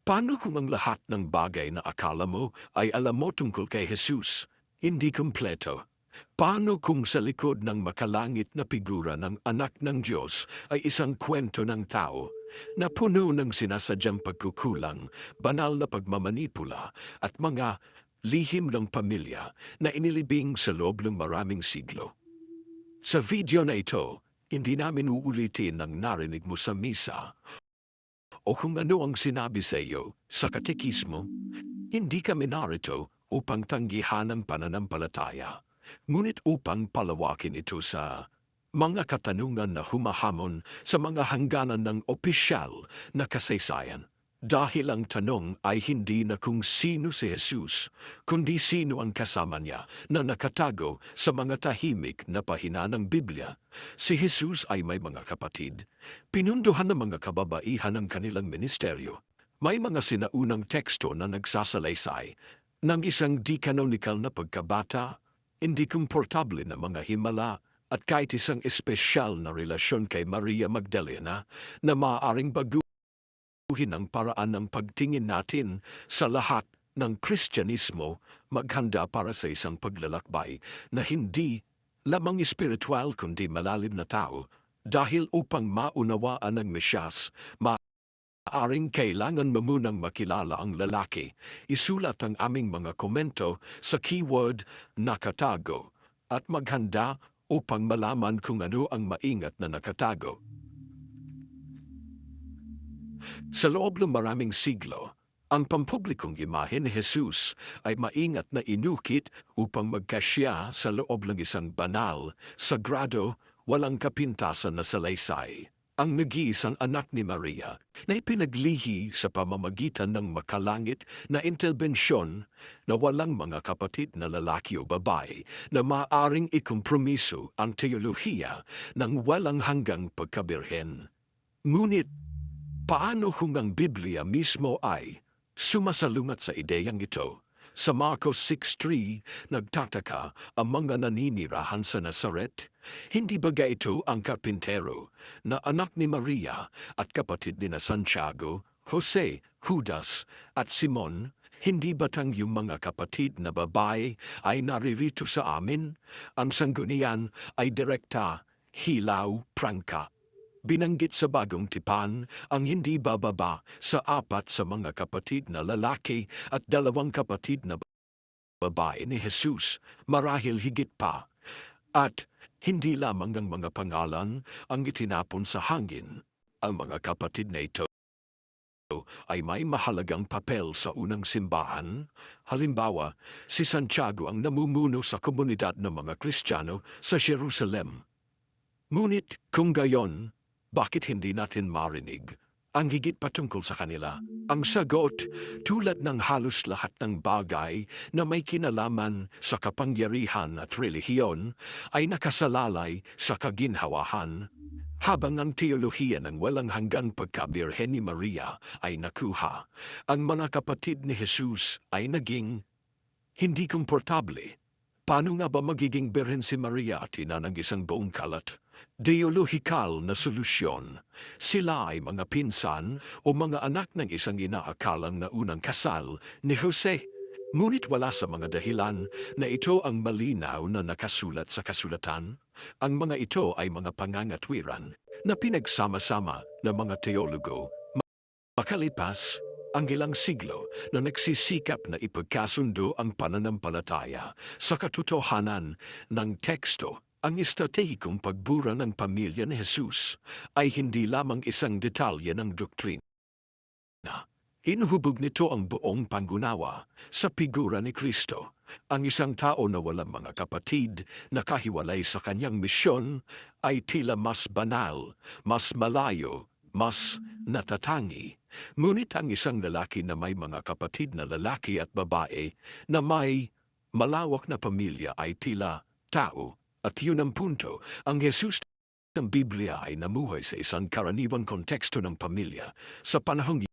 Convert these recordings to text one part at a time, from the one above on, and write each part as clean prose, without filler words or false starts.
Paano kung ang lahat ng bagay na akala mo ay alam mo tungkol kay Jesus, hindi kumpleto? Paano kung sa likod ng makalangit na figura ng anak ng Diyos ay isang kwento ng tao na puno ng sinasadyang pagkukulang, banal na pagmamanipula at mga lihim ng pamilya na inilibing sa loob ng maraming siglo? Sa video na ito, hindi namin uulitin ang narinig mo sa misa o kung ano ang sinabi sa iyo sa katekismo. Hindi kami narito upang tanggihan ang pananampalataya, ngunit upang palawakin ito sa mga katanungan na humahamon sa mga hangganan ng opisyal na kasaysayan. Dahil ang tanong ay hindi na kung sino si Jesus, kundi sino ang kasama niya na nakatago sa mga tahimik na pahina ng Biblia. Si Jesus ay may mga kapatid. Pinunduhan ng mga kababaihan ang kanilang ministeryo. May mga sinaunang teksto na nagsasalaysay ng isang di-canonical na pagkabata, hindi komportable na mga himala, at kahit isang espesyal na relasyon kay Maria Magdalena na maaaring baguhin ang paraan ng pagtingin natin sa lahat ng Kristyanismo. Maghanda para sa isang paglalakbay na hindi lamang espiritual kundi malalim na tao, dahil upang maunawaan ang Mesyas, maaring kailangan mo munang makilala ang lalaki. Isulat ang aming mga komento sa keyword nakatago at maghanda upang malaman kung ano ang maingat na nakatago. Sa loob ng maraming siglo, ang pampublikong imahe ni Jesus ay maingat na inukit upang magkasya sa loob ng isang banal, sagrado, walang kapintasan na salaysay. Ang nag-iisang anak ni Maria na ipinaglihi sa pamamagitan ng makalangit na interbensyon na walang mga kapatid na lalaki o babae na maaring ikompromiso ang teolohiya ng walang hanggang pagkabirhen. Ngunit, paano kung ang Biblia mismo ay sumasalungat sa ideyang ito? Sa Marcos 6:3, nagtataka ang mga naninirahan sa Nazaret. Hindi ba ito ang karpintero na anak ni Maria at kapatid ni Santiago, Jose, Judas at Simon? Hindi ba yung mga kapatid na babae ay naririto sa amin? Ang sanggunian ay direkta, hilaw, prangka. Binanggit sa Bagong Tipan ang hindi bababa sa 4 sa mga kapatid na lalaki at 2 kapatid na babae ni Jesus, marahil higit pa. At hindi lamang ang mga pangalan ang itinapon sa hangin. Ang mga kapatid na ito ay may mahalagang papel sa unang simbahan. Halimbawa, si Santiago ang namumuno sa komunidad ng mga Kristiyano sa Jerusalem. Ngunit kung gayon, bakit hindi natin marinig ang higit patungkol sa kanila? Ang sagot, tulad ng halos lahat ng bagay na may kinalaman sa kapangyarihan at relihiyon, ay nakasalalay sa kaginhawahan. Habang ang teolohiya ng walang hanggang pagkabirhen ni Maria ay nakuha, ang mga kapatid ni Jesus ay naging hindi komportable. Paano nga ba magiging birhen si Maria at ina ng isang buong kalat? Teolohikal na solusyon. Sila ay mga pinsan o mga anak ng isang inaakalang na unang kasal ni Jose. Ngunit wala sa mga dahilan na ito ang malinaw na nakasulat sa kasulatan. Ang mga ito ay mga pangangatwiran na pinagsama-sama ng mga teologo. Makalipas ang ilang siglo na nagsisikap na ipagkasundo ang pananampalataya sa katotohanan ng teksto, ang estratehikong pagbura ng pamilya ni Jesus ay hindi lamang isang detalye ng doktrina. Inuhubog nito ang buong pangunawa sa figura ni Kristo, ang isang tao na walang mga kapatid na kahiwalay sa kanyang misyon ay tila mas banal, mas malayo, mas natatangi. Ngunit ang isang lalaki na may mga kapatid na lalaki at babae na may malawak na pamilya ay tila tao. At yun ang punto, ang Jesus ng Biblia ay namuhay sa isang karaniwang konteksto ng pamilya. Sa panahong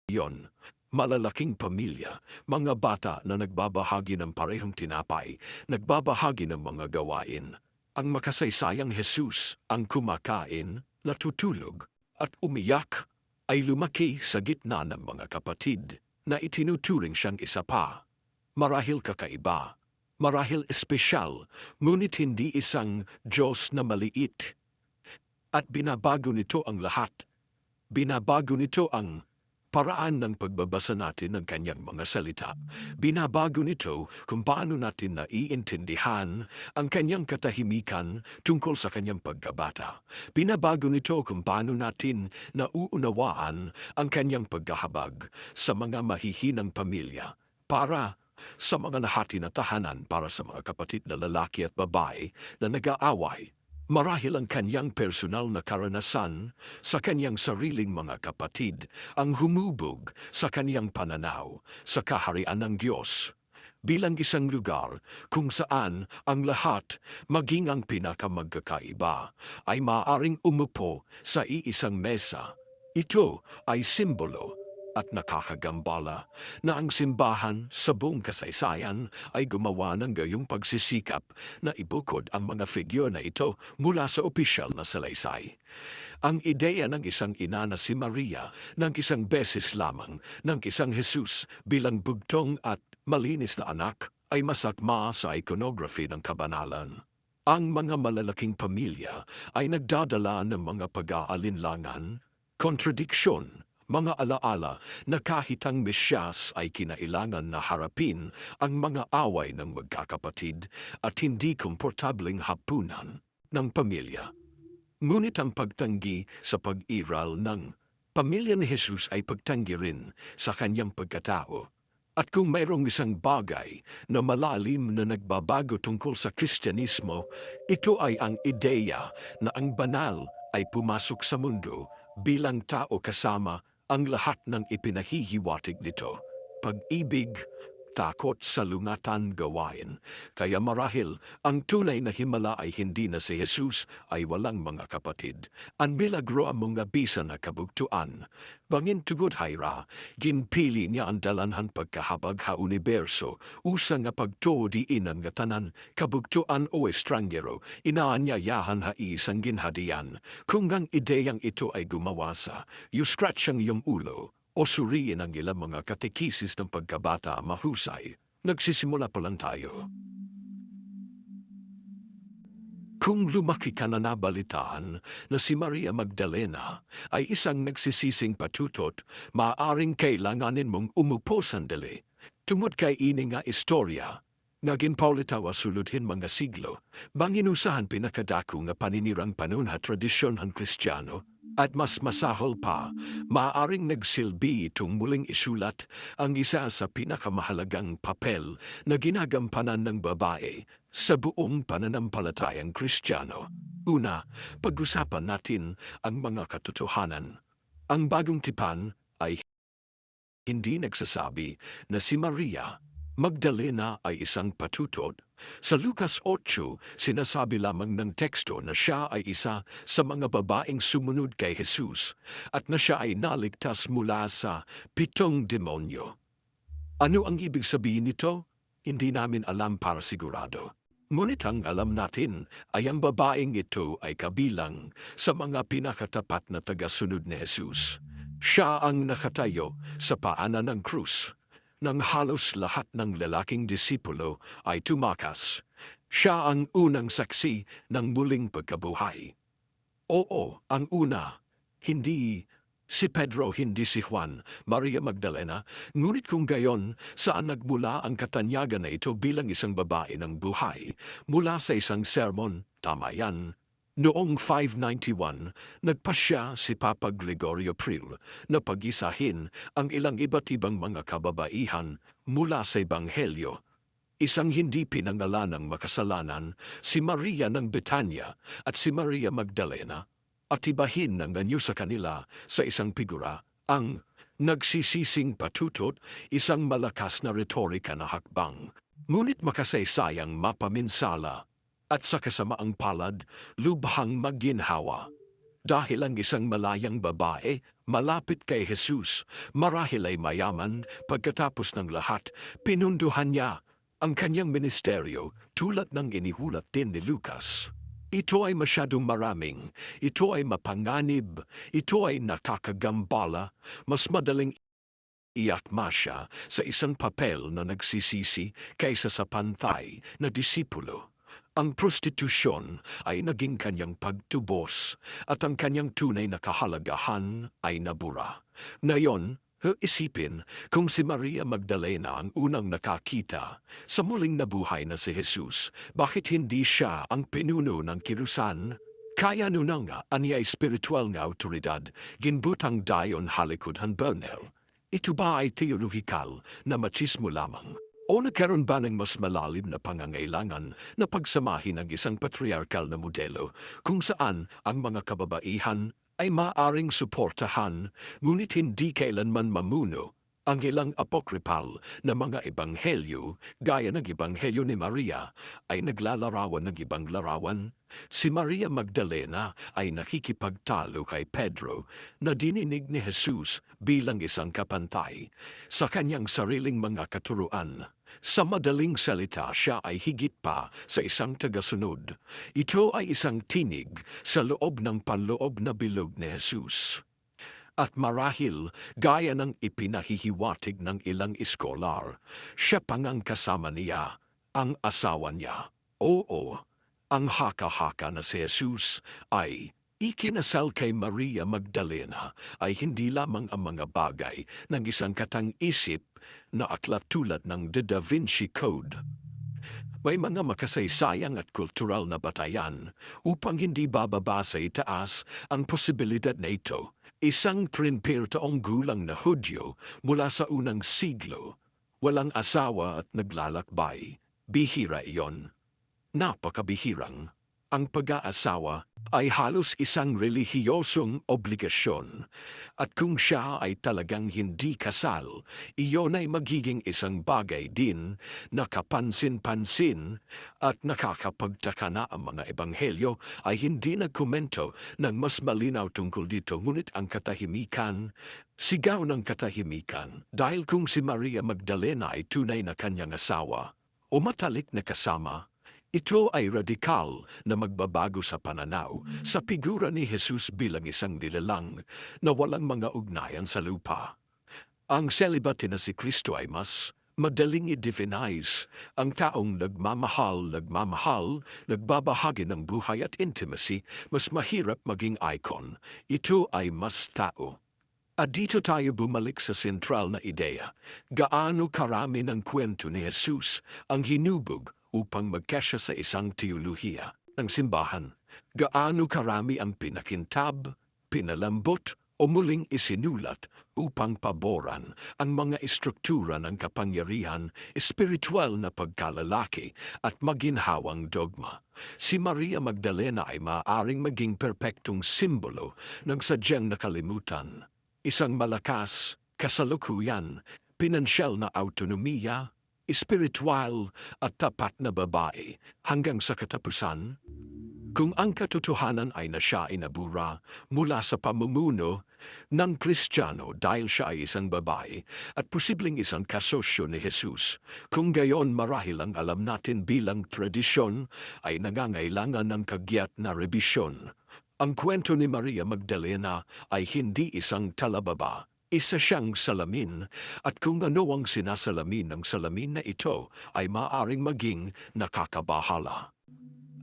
iyon, malalaking pamilya, mga bata na nagbabahagi ng parehong tinapay, nagbabahagi ng mga gawain. Ang makasaysayang Jesus ang kumakain, natutulog, at umiyak. ay lumaki sa gitna ng mga kapatid na itinuturing siyang isa pa. Marahil kakaiba, marahil espesyal, ngunit hindi isang Diyos na maliit. At binabago nito ang lahat. Binabago nito ang paraan ng pagbabasa natin ng kanyang mga salita. Binabago nito kung paano natin naiintindihan ang kanyang katahimikan tungkol sa kanyang pagkabata. Binabago nito kung paano natin nauunawaan ang kanyang paghahabag sa mga mahihinang pamilya para sa mga nahati na tahanan para sa mga kapatid na lalaki at babae na nag-aaway. Marahil ang kanyang personal na karanasan sa kanyang sariling mga kapatid ang humubog sa kanyang pananaw sa kaharian ng Diyos bilang isang lugar kung saan ang lahat, maging ang pinakamagkakaiba, ay maaaring umupo sa iisang mesa. Ito ay simbolo at nakakagambala na ang simbahan sa buong kasaysayan ay gumawa ng gayong pagsisikap na ibukod ang mga figure na ito mula sa opisyal na salaysay. Ang ideya ng isang ina na si Maria ng isang beses lamang ng isang Jesus bilang bugtong at malinis na anak ay masakma sa iconography ng kabanalan. Ang mga malalaking pamilya ay nagdadala ng mga pag-aalinlangan, kontradiksyon, mga alaala na kahit ang Mesyas ay kinailangan na harapin ang mga away ng magkakapatid at hindi komportabling hapunan ng pamilya. Ngunit ang pagtanggi sa pag-iral ng pamilya ni Jesus ay pagtanggi rin sa kanyang pagkatao. At kung mayroong isang bagay na malalim na nagbabago tungkol sa Kristyanismo, ito ay ang ideya na ang banal ay pumasok sa mundo bilang tao kasama ang lahat ng ipinahihiwatig nito, pag-ibig, takot sa lungatan gawain. Kaya marahil ang tunay na himala ay hindi na si Jesus ay walang mga kapatid. Ang milagro ang mga bisa na kabugtuan. Bangin tugod hayra, ginpili niya ang dalanhan pagkahabag ha universo, usang nga pagtuodiin ang tanan, kabugtuan o estranggero, inaanyayahan ha isang ginhadian. Kung ang ideyang ito ay gumawa sa, you scratch ang iyong ulo, o suriin ang ilang mga katekisis ng pagkabata mahusay, nagsisimula pa lang tayo. Kung lumaki ka na nabalitaan na si Maria Magdalena ay isang nagsisising patutot, maaaring kailanganin mong umupo sandali. Tungod kay ini nga istorya, nga ginpaulitawa suludhin mga siglo, banginusahan pinakadako nga paninirang panunha tradisyon ng Kristiyano, at mas masahol pa, maaaring nagsilbi itong muling isulat ang isa sa pinakamahalagang papel na ginagampanan ng babae sa buong pananampalatayang Kristiyano. Una, pag-usapan natin ang mga katotohanan. Ang bagong tipan ay hindi nagsasabi na si Maria Magdalena ay isang patutot. Sa Lucas 8, sinasabi lamang ng teksto na siya ay isa sa mga babaeng sumunod kay Jesus at na siya ay naligtas mula sa 7 demonyo. Ano ang ibig sabihin nito? Hindi namin alam para sigurado. Ngunit ang alam natin ay ang babaeng ito ay kabilang sa mga pinakatapat na tagasunod ni Jesus. Siya ang nakatayo sa paanan ng krus nang halos lahat ng lalaking disipulo ay tumakas. Siya ang unang saksi ng muling pagkabuhay. Oo, ang una. Hindi si Pedro, hindi si Juan, Maria Magdalena, ngunit kung gayon, saan nagmula ang katanyagan na ito bilang isang babae ng buhay? Mula sa isang sermon, tama yan. Noong 591, nagpasya si Papa Gregorio Pril na pag-isahin ang ilang iba't ibang mga kababaihan mula sa Ebanghelyo. Isang hindi pinangalan ng makasalanan, si Maria ng Betanya at si Maria Magdalena, at ibahin ng ganyo sa kanila sa isang figura, ang nagsisising patutot, isang malakas na retorika na hakbang. Ngunit makasaysayang mapaminsala, at sa kasamaang palad, lubhang maginhawa. Dahil ang isang malayang babae, malapit kay Jesus, marahil ay mayaman, pagkatapos ng lahat, pinunduhan niya ang kanyang ministeryo tulad ng inihulat din ni Lucas. Ito ay masyadong maraming, ito ay mapanganib, ito ay nakakagambala, mas madaling iakma siya sa isang papel na nagsisisi kaysa sa pantay na disipulo. Ang prostitusyon ay naging kanyang pagtubos at ang kanyang tunay na kahalagahan ay nabura. Ngayon, isipin kung si Maria Magdalena ang unang nakakita sa muling nabuhay na si Jesus, bakit hindi siya ang pinuno ng kilusan? Kaya nuna nga aniya espiritual nga autoridad, ginbutang dayon halikudhan Bernal. Ito ba ay teolohikal na machismo lamang? O nagkaroon ba ng mas malalim na pangangailangan na pagsamahin ang isang patriarkal na modelo kung saan ang mga kababaihan ay maaring suportahan ngunit hindi kailanman mamuno? Ang ilang apokripal na mga ebanghelyo, gaya ng ebanghelyo ni Maria, ay naglalarawan ng ibang larawan. Si Maria Magdalena ay nakikipagtalo kay Pedro na dininig ni Jesus bilang isang kapantay sa kanyang sariling mga katuruan. Sa madaling salita, siya ay higit pa sa isang tagasunod. Ito ay isang tinig sa loob ng panloob na bilog ni Jesus. At marahil, gaya ng ipinahihiwatig ng ilang iskolar, siya pang ang kasama niya, ang asawa niya. Oo, ang haka-haka na si Jesus ay ikinasal kay Maria Magdalena ay hindi lamang ang mga bagay ng isang katang-isip na aklat tulad ng The Da Vinci Code. May mga makasaysayang at kultural na batayan upang hindi bababa sa itaas ang posibilidad na ito. Isang 30 taong gulang na Hudyo mula sa unang siglo, walang asawa at naglalakbay. Bihira iyon. Napakabihirang. Ang pag-aasawa ay halos isang relihiyosong obligasyon. At kung siya ay talagang hindi kasal, iyon ay magiging isang bagay din na kapansin-pansin at nakakapagtaka na ang mga ebanghelyo ay hindi nagkomento ng mas malinaw tungkol dito. Ngunit ang katahimikan, sigaw ng katahimikan, dahil kung si Maria Magdalena ay tunay na kanyang asawa o matalik na kasama, ito ay radikal na magbabago sa pananaw sa figura ni Jesus bilang isang nilalang na walang mga ugnayan sa lupa. Ang celibacy na si Kristo ay mas madaling i-divinize. Ang taong nagmamahal, nagbabahagi ng buhay at intimacy, mas mahirap maging icon. Ito ay mas tao. At dito tayo bumalik sa sentral na ideya. Gaano karami ng kwento ni Jesus ang hinubog upang magkasya sa isang teolohiya ng simbahan? Gaano karami ang pinakintab, pinalambot o muling isinulat upang paboran ang mga istruktura ng kapangyarihan, espiritual na pagkalalaki at maginhawang dogma? Si Maria Magdalena ay maaaring maging perpektong simbolo ng sadyang nakalimutan. Isang malakas, kasalukuyan, pinansyal na autonomiya, espiritual at tapat na babae hanggang sa katapusan. Kung ang katotohanan ay na siya ay nabura mula sa pamumuno ng Kristiyano dahil siya ay isang babae at posibleng isang kasosyo ni Jesus, kung gayon marahil ang alam natin bilang tradisyon ay nangangailangan ng kagyat na rebisyon. Ang kwento ni Maria Magdalena ay hindi isang talababa. Isa siyang salamin at kung ano ang sinasalamin ng salamin na ito ay maaaring maging nakakabahala.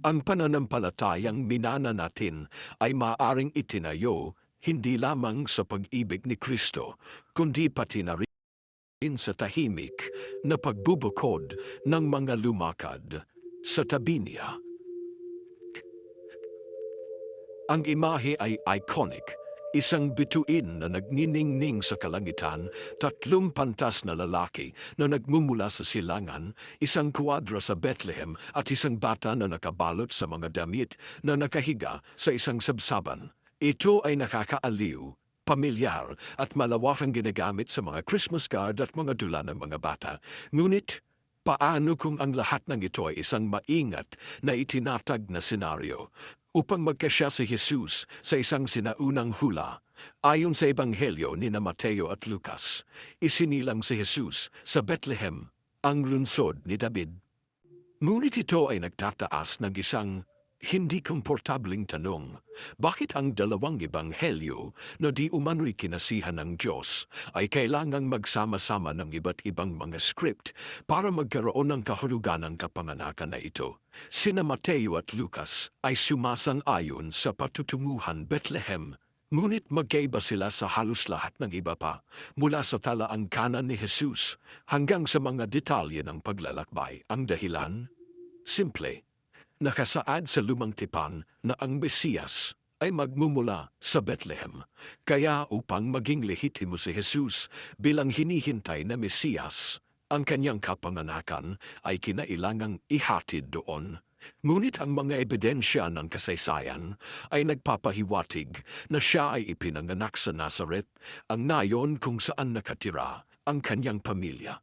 Ang pananampalatayang minana natin ay maaaring itinayo hindi lamang sa pag-ibig ni Kristo, kundi pati na rin sa tahimik na pagbubukod ng mga lumakad sa tabi niya. Ang imahe ay iconic. Isang bituin na nagniningning sa kalangitan, 3 pantas na lalaki na nagmumula sa silangan, isang kwadra sa Bethlehem at isang bata na nakabalot sa mga damit na nakahiga sa isang sabsaban. Ito ay nakakaaliw, pamilyar at malawakang ginagamit sa mga Christmas card at mga dula ng mga bata. Ngunit, paano kung ang lahat ng ito ay isang maingat na itinatag na senaryo? Upang magkasya si Jesus sa isang sinaunang hula, ayon sa Ebanghelyo ni Mateo at Lucas, isinilang si Jesus sa Bethlehem, ang lungsod ni David. Ngunit ito ay nagtataas ng isang Hindi komportabling tanong, bakit ang dalawang ebanghelyo na di umano'y kinasihan ng Diyos ay kailangang magsama-sama ng iba't ibang mga script para magkaroon ng kahulugan ng kapanganakan na ito? Sina Mateo at Lucas ay sumasang-ayon sa patutunguhan Bethlehem, ngunit magkaiba sila sa halos lahat ng iba pa, mula sa talaang kanan ni Jesus hanggang sa mga detalye ng paglalakbay. Ang dahilan? Simple. Nakasaad sa lumang tipan na ang Mesiyas ay magmumula sa Bethlehem. Kaya upang maging lehitimo si Jesus bilang hinihintay na Mesiyas, ang kanyang kapanganakan ay kinailangang ihatid doon. Ngunit ang mga ebidensya ng kasaysayan ay nagpapahiwatig na siya ay ipinanganak sa Nazareth, ang nayon kung saan nakatira ang kanyang pamilya.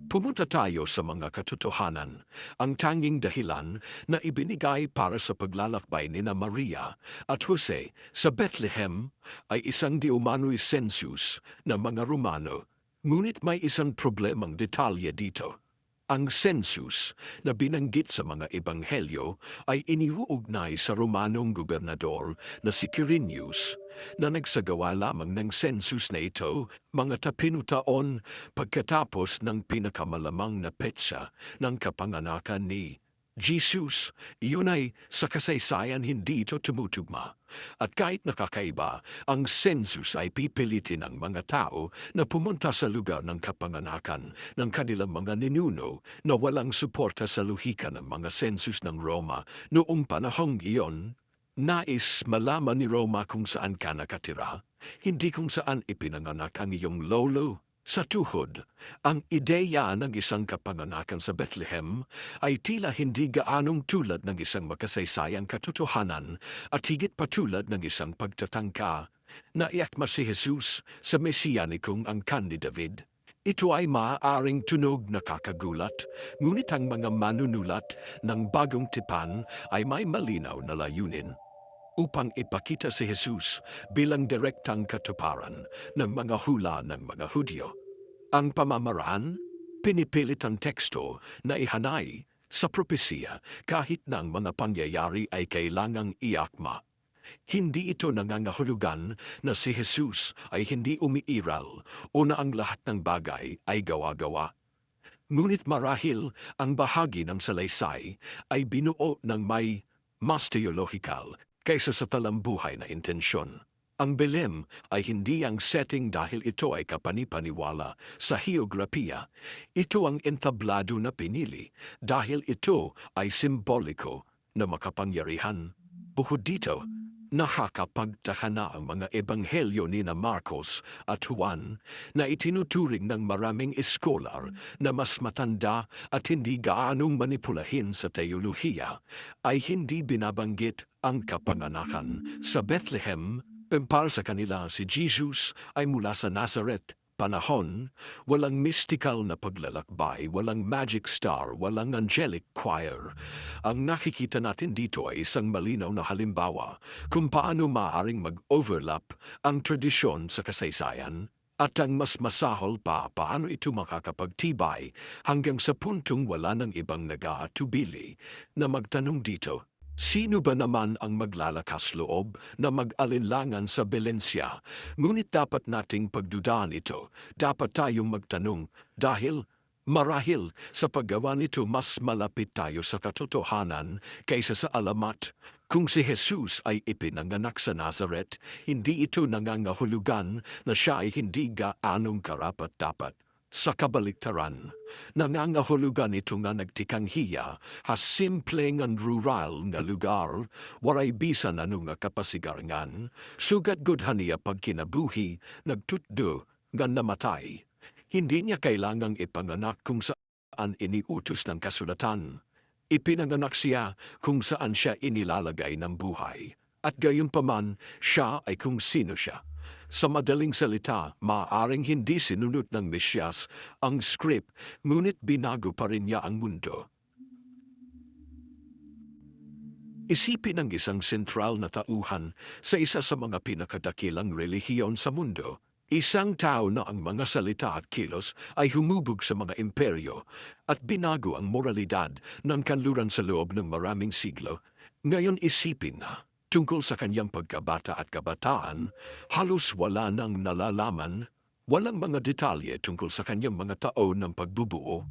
Pumunta tayo sa mga katotohanan, ang tanging dahilan na ibinigay para sa paglalakbay ni na Maria at Jose sa Bethlehem ay isang di umano'y census ng mga Romano. Ngunit may isang problemang detalye dito. Ang census na binanggit sa mga ebanghelyo ay iniuugnay sa Romanong gobernador na si Quirinius na nagsagawa lamang ng census na ito mga tapinu taon pagkatapos ng pinakamalamang na petsa ng kapanganakan ni Jesus. Iyon ay sa kasaysayan hindi ito tumutugma. At kahit nakakaiba, ang census ay pipilitin ng mga tao na pumunta sa lugar ng kapanganakan ng kanilang mga ninuno na walang suporta sa luhika ng mga census ng Roma noong panahong iyon. Nais malaman ni Roma kung saan ka nakatira, hindi kung saan ipinanganak ang iyong lolo. Sa tuhod, ang ideya ng isang kapanganakan sa Bethlehem ay tila hindi gaanong tulad ng isang makasaysayang katotohanan at higit pa tulad ng isang pagtatangka na iakma si Jesus sa mesiyanikong angkan ni David. Ito ay maaaring tunog na kakagulat, ngunit ang mga manunulat ng bagong tipan ay may malinaw na layunin upang ipakita si Jesus bilang direktang katuparan ng mga hula ng mga Hudyo. Ang pamamaraan, pinipilit ang teksto na ihanay sa propesiya kahit na ang mga pangyayari ay kailangang iakma. Hindi ito nangangahulugan na si Jesus ay hindi umiiral o na ang lahat ng bagay ay gawa-gawa. Ngunit marahil ang bahagi ng salaysay ay binuo ng may mas teolohikal kaysa sa talambuhay na intensyon. Ang Belem ay hindi ang setting dahil ito ay kapanipaniwala sa heograpiya. Ito ang entablado na pinili dahil ito ay simboliko na makapangyarihan. Bukod dito, nakakapagtaka ang mga ebanghelyo ni na Marcos at Juan na itinuturing ng maraming eskolar na mas matanda at hindi gaanong manipulahin sa teolohiya ay hindi binabanggit ang kapanganakan sa Bethlehem. Para sa kanila si Jesus ay mula sa Nazareth. Panahon, walang mystical na paglalakbay, walang magic star, walang angelic choir. Ang nakikita natin dito ay isang malinaw na halimbawa kung paano maaaring mag-overlap ang tradisyon sa kasaysayan at ang mas masahol pa paano ito makakapagtibay hanggang sa puntong wala ng ibang nag-aatubili na magtanong dito. Sino ba naman ang maglalakas loob na mag-alinlangan sa Valencia? Ngunit dapat nating pagdudaan ito. Dapat tayong magtanong dahil marahil sa paggawa nito mas malapit tayo sa katotohanan kaysa sa alamat. Kung si Jesus ay ipinanganak sa Nazareth, hindi ito nangangahulugan na siya ay hindi gaanong karapat-dapat. Sa kabaliktaran, nangangahulugan ito nga nagtikang hiya ha simple ngan rural nga lugar, waray bisan ano nga kapasigarangan, sugat gudhan niya pag kinabuhi, nagtutdo, nga namatay. Hindi niya kailangang ipanganak kung saan iniutos ng kasulatan. Ipinanganak siya kung saan siya inilalagay ng buhay. At gayunpaman, siya ay kung sino siya. Sa madaling salita, maaaring hindi sinunod ng Mesiyas ang script, ngunit binago pa rin niya ang mundo. Isipin ang isang sentral na tauhan sa isa sa mga pinakadakilang relihiyon sa mundo. Isang tao na ang mga salita at kilos ay humubog sa mga imperyo at binago ang moralidad ng kanluran sa loob ng maraming siglo. Ngayon isipin na, tungkol sa kanyang pagkabata at kabataan, halos wala nang nalalaman, walang mga detalye tungkol sa kanyang mga taon ng pagbubuo,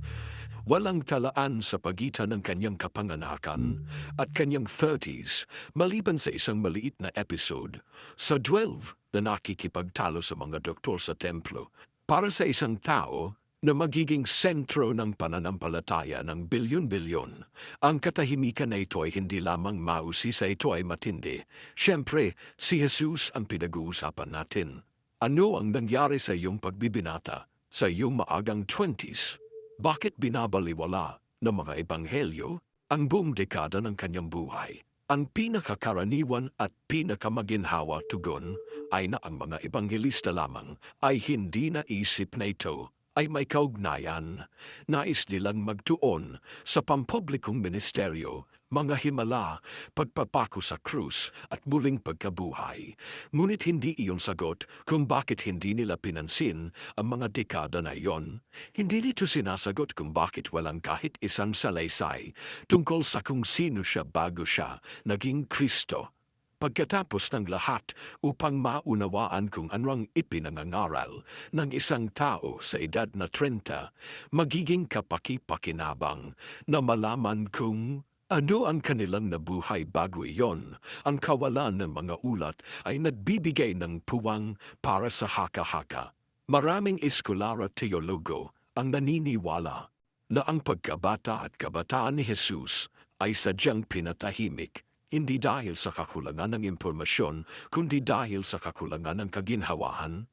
walang talaan sa pagitan ng kanyang kapanganakan at kanyang 30s maliban sa isang maliit na episode sa 12 na nakikipagtalo sa mga doktor sa templo para sa isang tao na magiging sentro ng pananampalataya ng bilyon-bilyon. Ang katahimikan na ito ay hindi lamang mausisa, ito ay matindi. Siyempre, si Jesus ang pinag-uusapan natin. Ano ang nangyari sa iyong pagbibinata, sa iyong maagang 20s? Bakit binabaliwala ng mga ebanghelyo ang buong dekada ng kanyang buhay? Ang pinakakaraniwan at pinakamaginhawa tugon ay na ang mga ebanghelista lamang ay hindi naisip na ito ay may kaugnayan. Nais nilang magtuon sa pampublikong ministeryo, mga himala, pagpapako sa krus at muling pagkabuhay. Ngunit hindi iyon sagot kung bakit hindi nila pinansin ang mga dekada na iyon. Hindi nito sinasagot kung bakit walang kahit isang salaysay tungkol sa kung sino siya bago siya naging Kristo. Pagkatapos ng lahat upang maunawaan kung ano ang ipinangangaral ng isang tao sa edad na 30, magiging kapaki-pakinabang na malaman kung ano ang kanilang nabuhay bago iyon. Ang kawalan ng mga ulat ay nagbibigay ng puwang para sa haka-haka. Maraming eskolar at teologo ang naniniwala na ang pagkabata at kabataan ni Jesus ay sadyang pinatahimik. Hindi dahil sa kakulangan ng impormasyon, kundi dahil sa kakulangan ng kaginhawaan.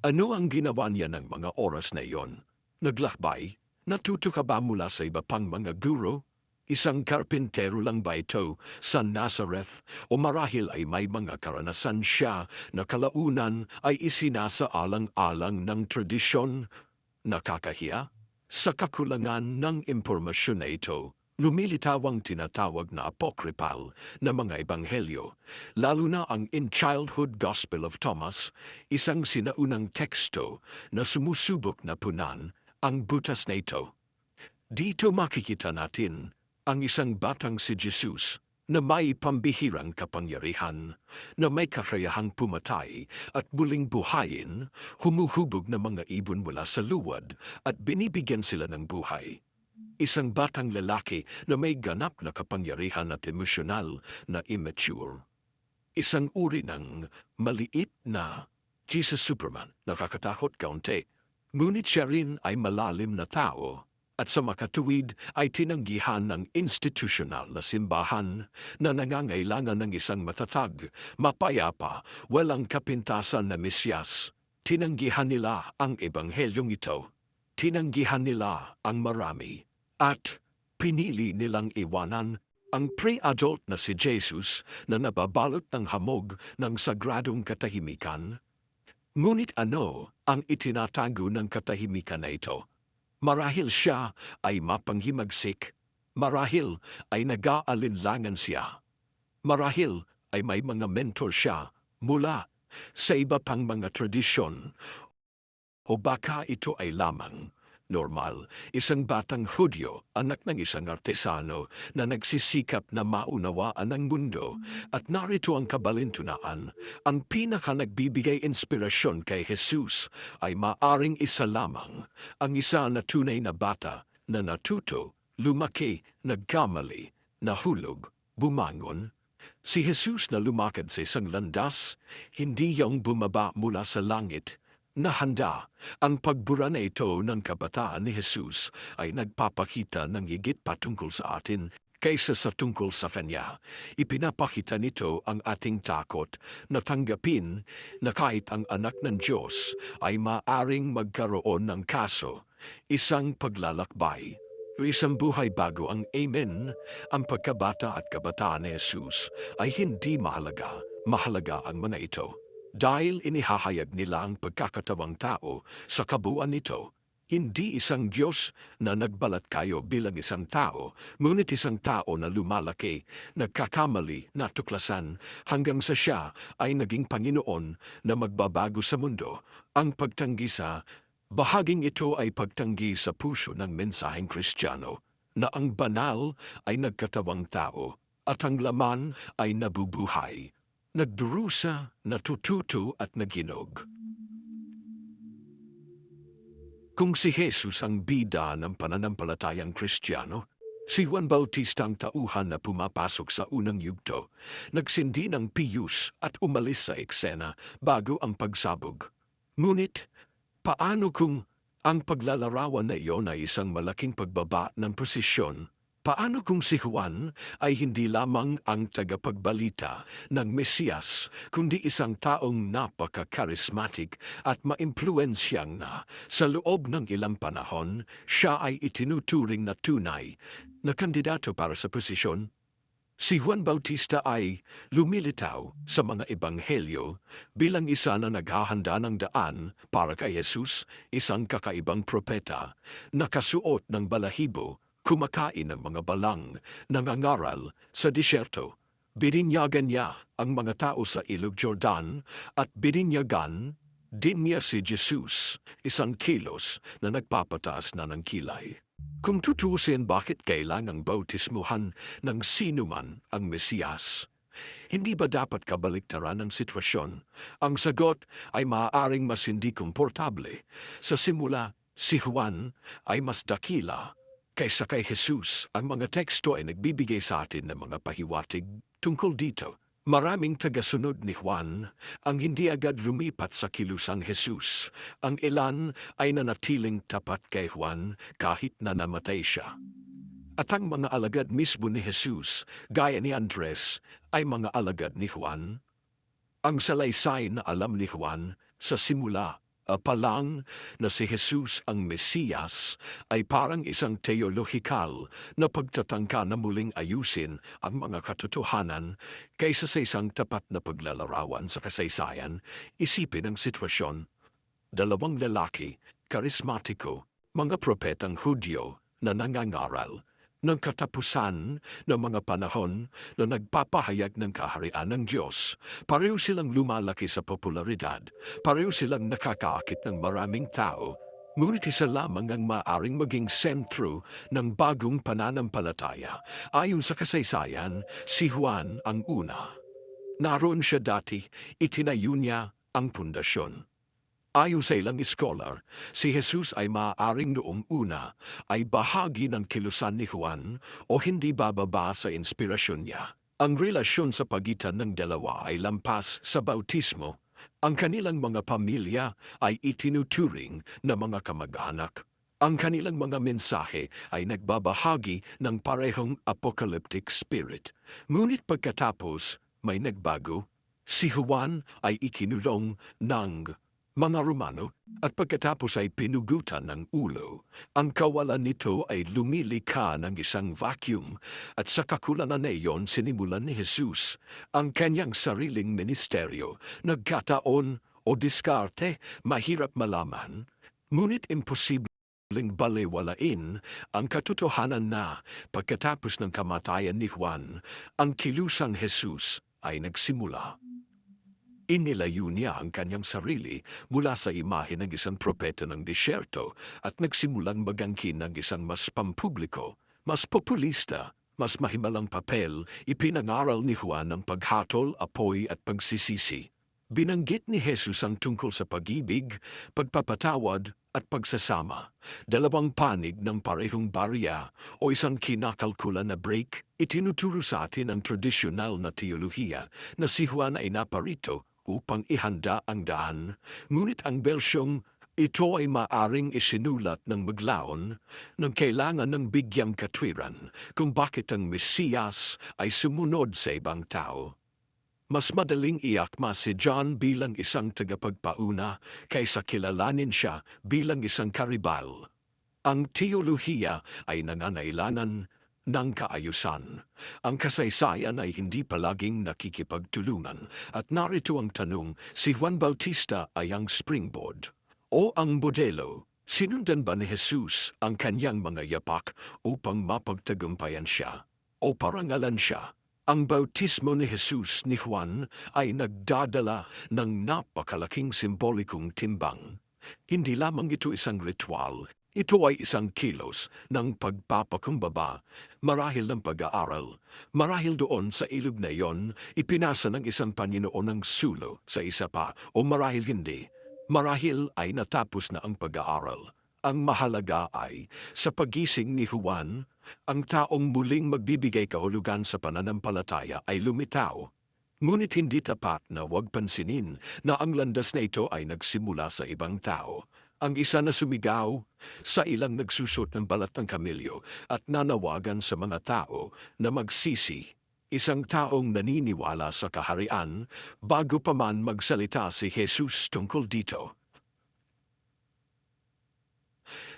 Ano ang ginawa niya ng mga oras na iyon? Naglakbay? Natuto ka ba mula sa iba pang mga guro? Isang karpintero lang ba ito sa Nazareth? O marahil ay may mga karanasan siya na kalaunan ay isinasaalang-alang ng tradisyon? Nakakahiya? Sa kakulangan ng impormasyon na ito, lumilitaw ang tinatawag na apocryphal na mga ebanghelyo, lalo na ang In Childhood Gospel of Thomas, isang sinaunang teksto na sumusubok na punan ang butas na ito. Dito makikita natin ang isang batang si Jesus na may pambihirang kapangyarihan, na may kakayahang pumatay at muling buhayin, humuhubog na mga ibon mula sa luwad at binibigyan sila ng buhay. Isang batang lalaki na may ganap na kapangyarihan at emosyonal na immature. Isang uri ng maliit na Jesus Superman, nakakatakot kaunti. Ngunit siya rin ay malalim na tao at sa makatuwid ay tinanggihan ng institusyonal na simbahan na nangangailangan ng isang matatag, mapayapa, walang kapintasan na Mesyas. Tinanggihan nila ang ebanghelyong ito. Tinanggihan nila ang marami. At pinili nilang iwanan ang pre-adult na si Jesus na nababalot ng hamog ng sagradong katahimikan. Ngunit ano ang itinatago ng katahimikan na ito? Marahil siya ay mapanghimagsik, marahil ay nag-aalinlangan siya, marahil ay may mga mentor siya mula sa iba pang mga tradisyon, o baka ito ay lamang normal, isang batang Hudyo, anak ng isang artesano na nagsisikap na maunawaan ang mundo. At narito ang kabalintunaan, ang pinaka nagbibigay inspirasyon kay Jesus ay maaring isa lamang, ang isa na tunay na bata na natuto, lumaki, nagkamali, nahulog, bumangon. Si Jesus na lumakad sa isang landas, hindi yung bumaba mula sa langit, na handa. Ang pagbura na ito ng kabataan ni Jesus ay nagpapakita ng higit patungkol sa atin kaysa sa tungkol sa kanya. Ipinapakita nito ang ating takot na tanggapin na kahit ang anak ng Diyos ay maaring magkaroon ng kaso, isang paglalakbay, o isang buhay bago. Ang Amen. Ang pagkabata at kabataan ni Jesus ay hindi mahalaga. Mahalaga ang mga ito. Dahil inihahayag nila ang pagkakatawang tao sa kabuuan nito, hindi isang Diyos na nagbalat kayo bilang isang tao, ngunit isang tao na lumalaki, nagkakamali, natuklasan, hanggang sa siya ay naging Panginoon na magbabago sa mundo. Ang pagtanggi sa bahaging ito ay pagtanggi sa puso ng mensaheng Kristiyano, na ang banal ay nagkatawang tao. at ang laman ay nabubuhay, nagdurusa, natututo at naginog. Kung si Jesus ang bida ng pananampalatayang Kristiyano, si Juan Bautista ang tauhan na pumapasok sa unang yugto, nagsindi ng piyus at umalis sa eksena bago ang pagsabog. Ngunit, paano kung ang paglalarawan na iyon ay isang malaking pagbaba ng posisyon? Paano kung si Juan ay hindi lamang ang tagapagbalita ng Mesiyas, kundi isang taong napaka-charismatic at maimpluwensyang na sa loob ng ilang panahon, siya ay itinuturing na tunay na kandidato para sa posisyon? Si Juan Bautista ay lumilitaw sa mga ebanghelyo bilang isa na naghahanda ng daan para kay Jesus, isang kakaibang propeta, nakasuot ng balahibo, kumakain ng mga balang, nangangaral sa disyerto. Bininyagan niya ang mga tao sa Ilog Jordan at bininyagan din niya si Jesus, isang kilos na nagpapataas na ng kilay. Kung tutusin bakit kailangang bautismuhan ng sinuman ang Mesiyas, hindi ba dapat kabaliktaran ang sitwasyon? Ang sagot ay maaaring mas hindi komportable. Sa simula, si Juan ay mas dakila kaysa kay Jesus. Ang mga teksto ay nagbibigay sa atin ng mga pahiwatig tungkol dito. Maraming tagasunod ni Juan ang hindi agad lumipat sa kilusang Jesus. Ang ilan ay nanatiling tapat kay Juan kahit na namatay siya. At ang mga alagad mismo ni Jesus, gaya ni Andres, ay mga alagad ni Juan. Ang salaysay na alam ni Juan sa simula pa lang na si Jesus ang Mesiyas ay parang isang teolohikal na pagtatangka na muling ayusin ang mga katotohanan kaysa sa isang tapat na paglalarawan sa kasaysayan. Isipin ang sitwasyon. Dalawang lalaki, karismatiko, mga propetang Hudyo na nangangaral ng katapusan ng mga panahon na nagpapahayag ng kaharian ng Diyos. Pareho silang lumalaki sa popularidad, pareho silang nakakaakit ng maraming tao, ngunit isa lamang ang maaaring maging sentro ng bagong pananampalataya. Ayon sa kasaysayan, si Juan ang una. Naroon siya dati, itinayo niya ang pundasyon. Ayon sa ilang scholar, si Jesus ay maaaring noong una ay bahagi ng kilusan ni Juan o hindi bababa sa inspirasyon niya. Ang relasyon sa pagitan ng dalawa ay lampas sa bautismo. Ang kanilang mga pamilya ay itinuturing na mga kamag-anak. Ang kanilang mga mensahe ay nagbabahagi ng parehong apocalyptic spirit. Ngunit pagkatapos may nagbago. Si Juan ay ikinulong ng mga Romano at pagkatapos ay pinugutan ng ulo. Ang kawalan nito ay lumilika ng isang vacuum at sa kakulanan na iyon sinimulan ni Jesus ang kanyang sariling ministeryo. Nagkataon o diskarte, mahirap malaman, ngunit imposibleng balewalain ang katotohanan na pagkatapos ng kamatayan ni Juan, ang kilusang Jesus ay nagsimula. Inilayo niya ang kanyang sarili mula sa imahe ng isang propeta ng disyerto at nagsimulang magangkin ng isang mas pampubliko, mas populista, mas mahimalang papel. Ipinangaral ni Juan ang paghatol, apoy at pagsisisi. Binanggit ni Jesus ang tungkol sa pag-ibig, pagpapatawad at pagsasama. Dalawang panig ng parehong barya o isang kinakalkula na break. Itinuturo sa atin ang tradisyonal na teolohiya na si Juan ay naparito upang ihanda ang daan, ngunit ang bersyong ito ay maaring isinulat ng maglaon ng kailangan ng bigyang katwiran kung bakit ang Mesiyas ay sumunod sa ibang tao. Mas madaling iakma si John bilang isang tagapagpauna kaysa kilalanin siya bilang isang karibal. Ang teolohiya ay nangangailangan ng kaayusan. Ang kasaysayan ay hindi palaging nakikipagtulungan at narito ang tanong, si Juan Bautista ay ang springboard o ang modelo? Sinundan ba ni Jesus ang kanyang mga yapak upang mapagtagumpayan siya o parangalan siya? Ang bautismo ni Jesus ni Juan ay nagdadala ng napakalaking simbolikong timbang. Hindi lamang ito isang ritual, Ito ay isang kilos ng pagpapakumbaba, marahil ng pag-aaral. Marahil doon sa ilog na iyon, ipinasa ng isang Panginoon ng sulo sa isa pa, o marahil hindi. Marahil ay natapos na ang pag-aaral. Ang mahalaga ay, sa pagising ni Juan, ang taong muling magbibigay kahulugan sa pananampalataya ay lumitaw. Ngunit hindi tapat na huwag pansinin na ang landas na ito ay nagsimula sa ibang tao. Ang isa na sumigaw, sa ilang nagsusot ng balat ng kamilyo at nanawagan sa mga tao na magsisi. Isang taong naniniwala sa kaharian bago pa man magsalita si Jesus tungkol dito.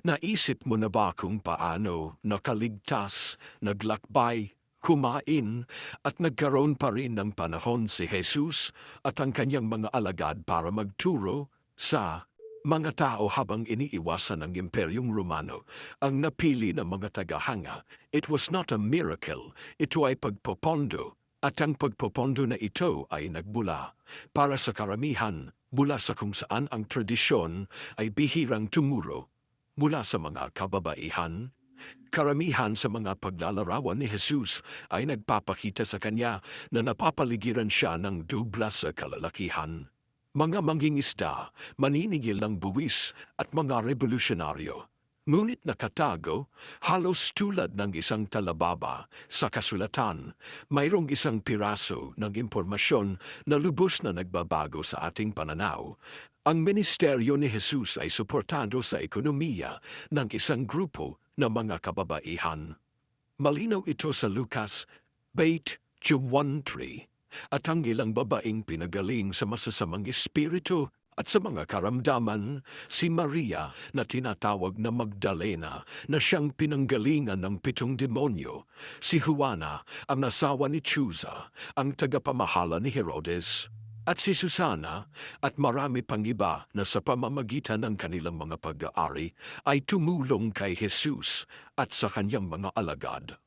Naisip mo na ba kung paano nakaligtas, naglakbay, kumain at nagkaroon pa rin ng panahon si Jesus at ang kanyang mga alagad para magturo sa mga tao habang iniiwasan ng Imperyong Romano ang napili ng mga tagahanga? It was not a miracle, ito ay pagpopondo. At ang pagpopondo na ito ay nagbula para sa karamihan mula sa kung saan ang tradisyon ay bihirang tumuro. Mula sa mga kababaihan, karamihan sa mga paglalarawan ni Jesus ay nagpapakita sa kanya na napapaligiran siya ng dubla sa kalalakihan. Mga mangingisda, maniningil ng buwis at mga revolusyonaryo. Ngunit nakatago, halos tulad ng isang talababa sa kasulatan, mayroong isang piraso ng impormasyon na lubos na nagbabago sa ating pananaw. Ang ministeryo ni Jesus ay suportado sa ekonomiya ng isang grupo ng mga kababaihan. Malinaw ito sa Lucas 8:1-3. At ang ilang babaeng pinagaling sa masasamang espiritu at sa mga karamdaman, si Maria na tinatawag na Magdalena na siyang pinanggalingan ng 7 demonyo, si Juana ang asawa ni Chuza, ang tagapamahala ni Herodes, at si Susana at marami pang iba na sa pamamagitan ng kanilang mga pag-aari ay tumulong kay Jesus at sa kanyang mga alagad.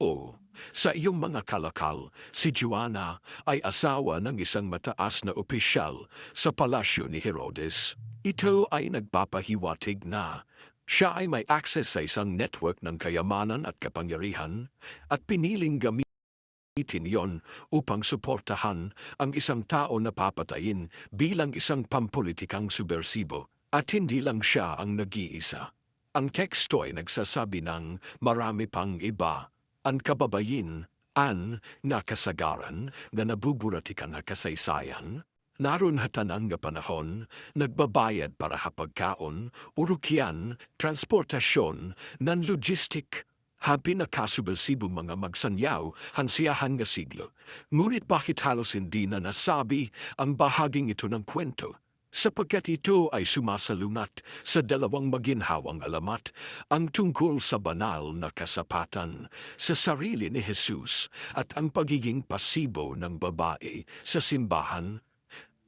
O, sa iyong mga kalakal, si Juana ay asawa ng isang mataas na opisyal sa palasyo ni Herodes. Ito ay nagpapahiwatig na siya ay may access sa isang network ng kayamanan at kapangyarihan at piniling gamitin iyon upang suportahan ang isang tao na papatayin bilang isang pampolitikang subversibo. At hindi lang siya ang nag-iisa. Ang teksto ay nagsasabi ng marami pang iba. Ang kababayin, na kasagaran, nga nabuburatikan na kasaysayan, naroon hatanan nga panahon, nagbabayad para hapagkaon, urukyan, transportasyon, nan logistik, habi na kasubelsibo mga magsanyaw, hansiyahan nga siglo. Ngunit bakit halos hindi na nasabi ang bahaging ito ng kwento? Sapagkat ito ay sumasalungat sa dalawang maginhawang alamat, ang tungkol sa banal na kasapatan sa sarili ni Jesus at ang pagiging pasibo ng babae sa simbahan.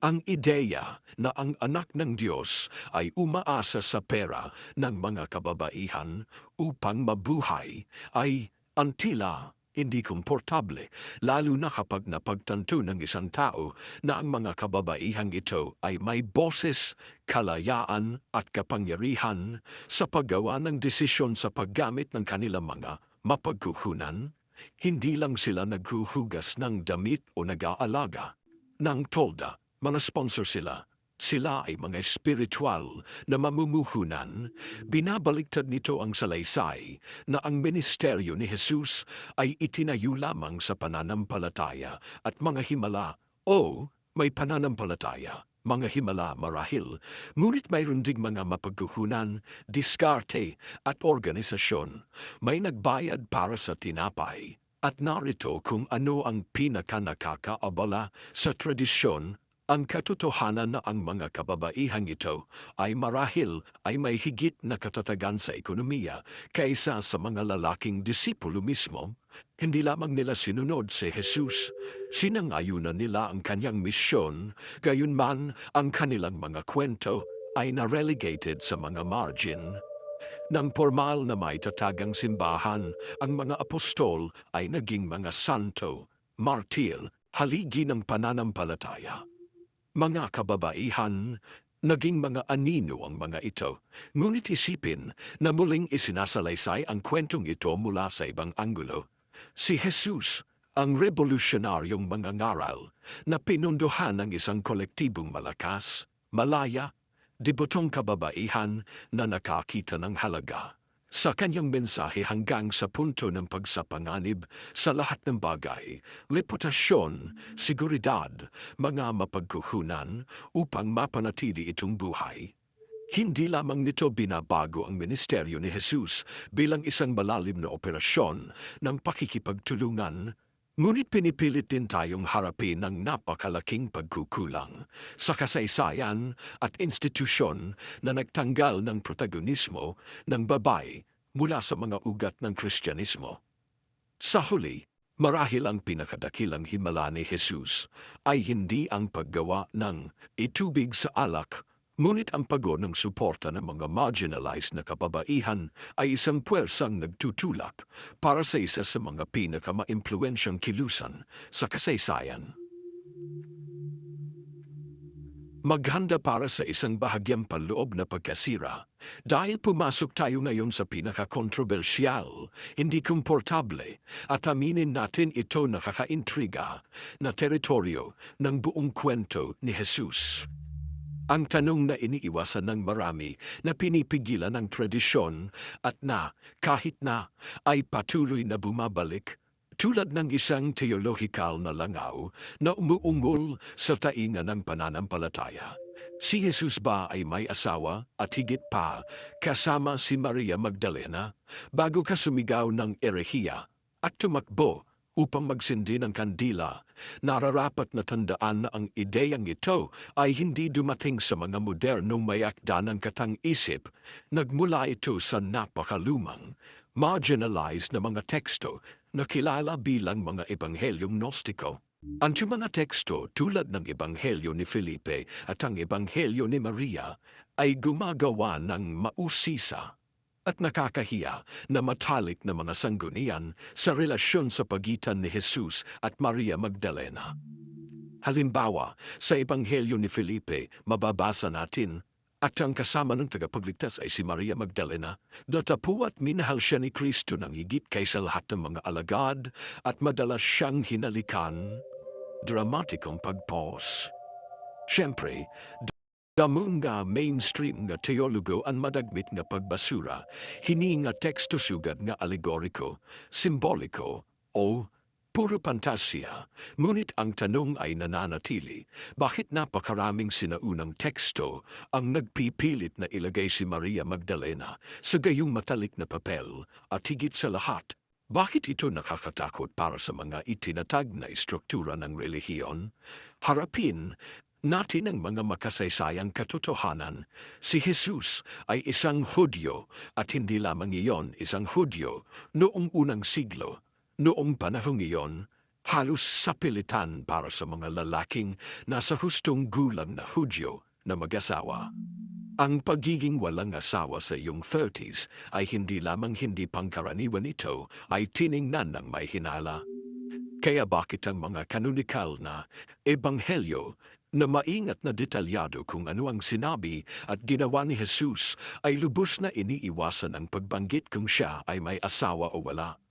Ang ideya na ang anak ng Diyos ay umaasa sa pera ng mga kababaihan upang mabuhay ay antila hindi komportable, lalo na kapag napagtanto ng isang tao na ang mga kababaihang ito ay may boses, kalayaan at kapangyarihan sa paggawa ng desisyon sa paggamit ng kanilang mga mapagkukunan. Hindi lang sila naghuhugas ng damit o nag-aalaga ng tolda, mga sponsor sila. Sila ay mga espiritual na mamumuhunan. Binabaliktad nito ang salaysay na ang ministeryo ni Jesus ay itinayo lamang sa pananampalataya at mga himala. O, may pananampalataya, mga himala marahil, ngunit mayroon ding mga mapagkukunan, diskarte at organisasyon. May nagbayad para sa tinapay. At narito kung ano ang pinaka-nakakaabala sa tradisyon. Ang katotohanan na ang mga kababaihang ito ay marahil ay may higit na katatagan sa ekonomiya kaysa sa mga lalaking disipulo mismo. Hindi lamang nila sinunod si Jesus, sinangayunan nila ang kanyang misyon, gayunman ang kanilang mga kwento ay na-relegated sa mga margin. Nang formal na may tatagang simbahan, ang mga apostol ay naging mga santo, martir, haligi ng pananampalataya. Mga kababaihan, Naging mga anino ang mga ito, ngunit isipin na muling isinasalaysay ang kwentong ito mula sa ibang anggulo. Si Jesus, ang revolusyonaryong mga ngaral na pinunduhan ng isang kolektibong malakas, malaya, debotong kababaihan na nakakita ng halaga. Sa kanyang mensahe hanggang sa punto ng pagsapanganib sa lahat ng bagay, reputasyon, seguridad, mga mapagkukunan upang mapanatili itong buhay. Hindi lamang nito binabago ang ministeryo ni Jesus bilang isang malalim na operasyon ng pakikipagtulungan, ngunit pinipilit din tayong harapin ng napakalaking pagkukulang sa kasaysayan at institusyon na nagtanggal ng protagonismo ng babae mula sa mga ugat ng Kristyanismo. Sa huli, marahil ang pinakadakilang himala ni Jesus ay hindi ang paggawa ng itubig sa alak, ngunit ang paggo ng suporta ng mga marginalized na kababaihan ay isang puwersang nagtutulak para sa isa sa mga pinakamaimpluwensyang kilusan sa kasaysayan. Maghanda para sa isang bahagyang panloob na pagkasira dahil pumasok tayo ngayon sa pinaka-kontrobersyal, hindi komportable at aminin natin ito nakakaintriga na teritoryo ng buong kwento ni Jesus. Ang tanong na iniiwasan ng marami na pinipigilan ng tradisyon at na kahit na ay patuloy na bumabalik tulad ng isang teolohikal na langaw na umuungol sa tainga ng pananampalataya. Si Jesus ba ay may asawa at higit pa kasama si Maria Magdalena bago ka sumigaw ng erehiya at tumakbo upang magsindi ng kandila? Nararapat na tandaan na ang ideyang ito ay hindi dumating sa mga modernong may akda ng katang-isip. Nagmula ito sa napakalumang, marginalized na mga teksto na kilala bilang mga ebanghelyong gnostiko. Ang mga teksto tulad ng Ebanghelyo ni Felipe at ang Ebanghelyo ni Maria ay gumagawa ng mausisa at nakakahiya na matalik na mga sanggunian sa relasyon sa pagitan ni Jesus at Maria Magdalena. Halimbawa, sa Ebanghelyo ni Felipe, mababasa natin, at ang kasama ng tagapagligtas ay si Maria Magdalena, datapu at minahal siya ni Kristo ng higit kaysa lahat ng mga alagad at madalas siyang hinalikan. Dramatikong pagpause. Siyempre, damong nga mainstream nga teologo ang madagmit nga pagbasura, hini nga teksto sugad nga alegoriko, simboliko, o puro pantasya. Ngunit ang tanong ay nananatili, bakit napakaraming sinaunang teksto ang nagpipilit na ilagay si Maria Magdalena sa gayong matalik na papel at higit sa lahat? Bakit ito nakakatakot para sa mga itinatag na istruktura ng relihiyon? Harapin natin ang mga makasaysayang katotohanan. Si Jesus ay isang Hudyo at hindi lamang iyon isang Hudyo noong unang siglo. Noong panahong iyon, halos sapilitan para sa mga lalaking nasa hustong gulang na Hudyo na mag-asawa. Ang pagiging walang asawa sa iyong 30s ay hindi lamang hindi pangkaraniwan, ito ay tiningnan ng may hinala. Kaya bakit ang mga kanonikal na ebanghelyo na maingat na detalyado kung ano ang sinabi at ginawa ni Jesus ay lubos na iniiwasan ang pagbanggit kung siya ay may asawa o wala?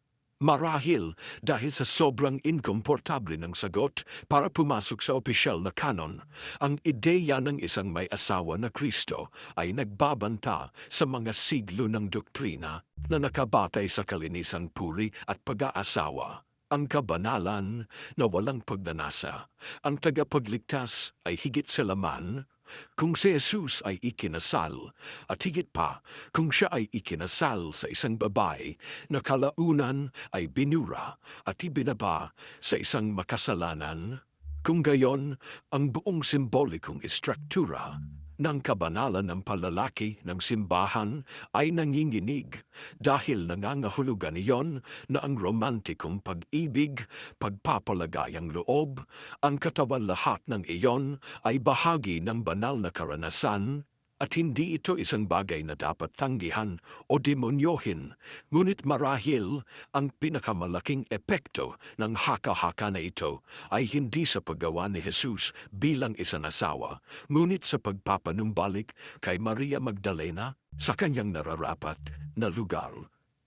Marahil dahil sa sobrang inkomportable ng sagot para pumasok sa opisyal na kanon, ang ideya ng isang may asawa na Kristo ay nagbabanta sa mga siglo ng doktrina na nakabatay sa kalinisang puri at pag-aasawa. Ang kabanalan na walang pagnanasa, ang tagapagligtas ay higit sa laman. Kung si Jesus ay ikinasal, at higit pa kung siya ay ikinasal sa isang babae na kalaunan ay binura at ibinaba sa isang makasalanan, kung gayon ang buong simbolikong istruktura ng kabanalan ng palalaki ng simbahan ay nanginginig dahil nangangahulugan iyon na ang romantikong pag-ibig, pagpapalagayang loob, ang katawan lahat ng iyon ay bahagi ng banal na karanasan at hindi ito isang bagay na dapat tanggihan o demonyohin, ngunit marahil ang pinakamalaking epekto ng haka-haka na ito ay hindi sa paggawa ni Jesus bilang isang asawa, ngunit sa pagpapanumbalik kay Maria Magdalena sa kanyang nararapat na lugar,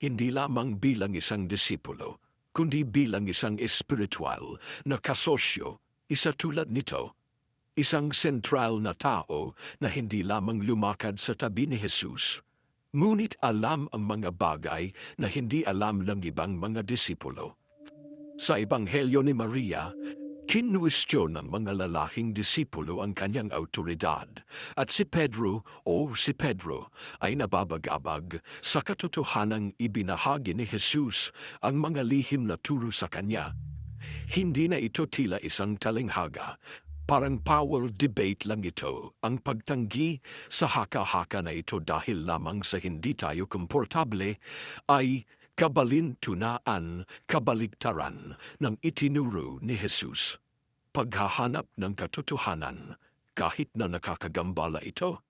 hindi lamang bilang isang disipulo, kundi bilang isang espiritual na kasosyo, isa tulad nito. Isang sentral na tao na hindi lamang lumakad sa tabi ni Jesus, ngunit alam ang mga bagay na hindi alam ng ibang mga disipulo. Sa Ebanghelyo ni Maria, kinuwestiyon ng mga lalaking disipulo ang kanyang autoridad at si Pedro ay nababagabag sa katotohanang ibinahagi ni Jesus ang mga lihim na turo sa kanya. Hindi na ito tila isang talinghaga. Parang power debate lang ito ang pagtanggi sa haka-haka na ito dahil lamang sa hindi tayo komportable ay kabaligtaran ng itinuro ni Jesus. Paghahanap ng katotohanan kahit na nakakagambala ito.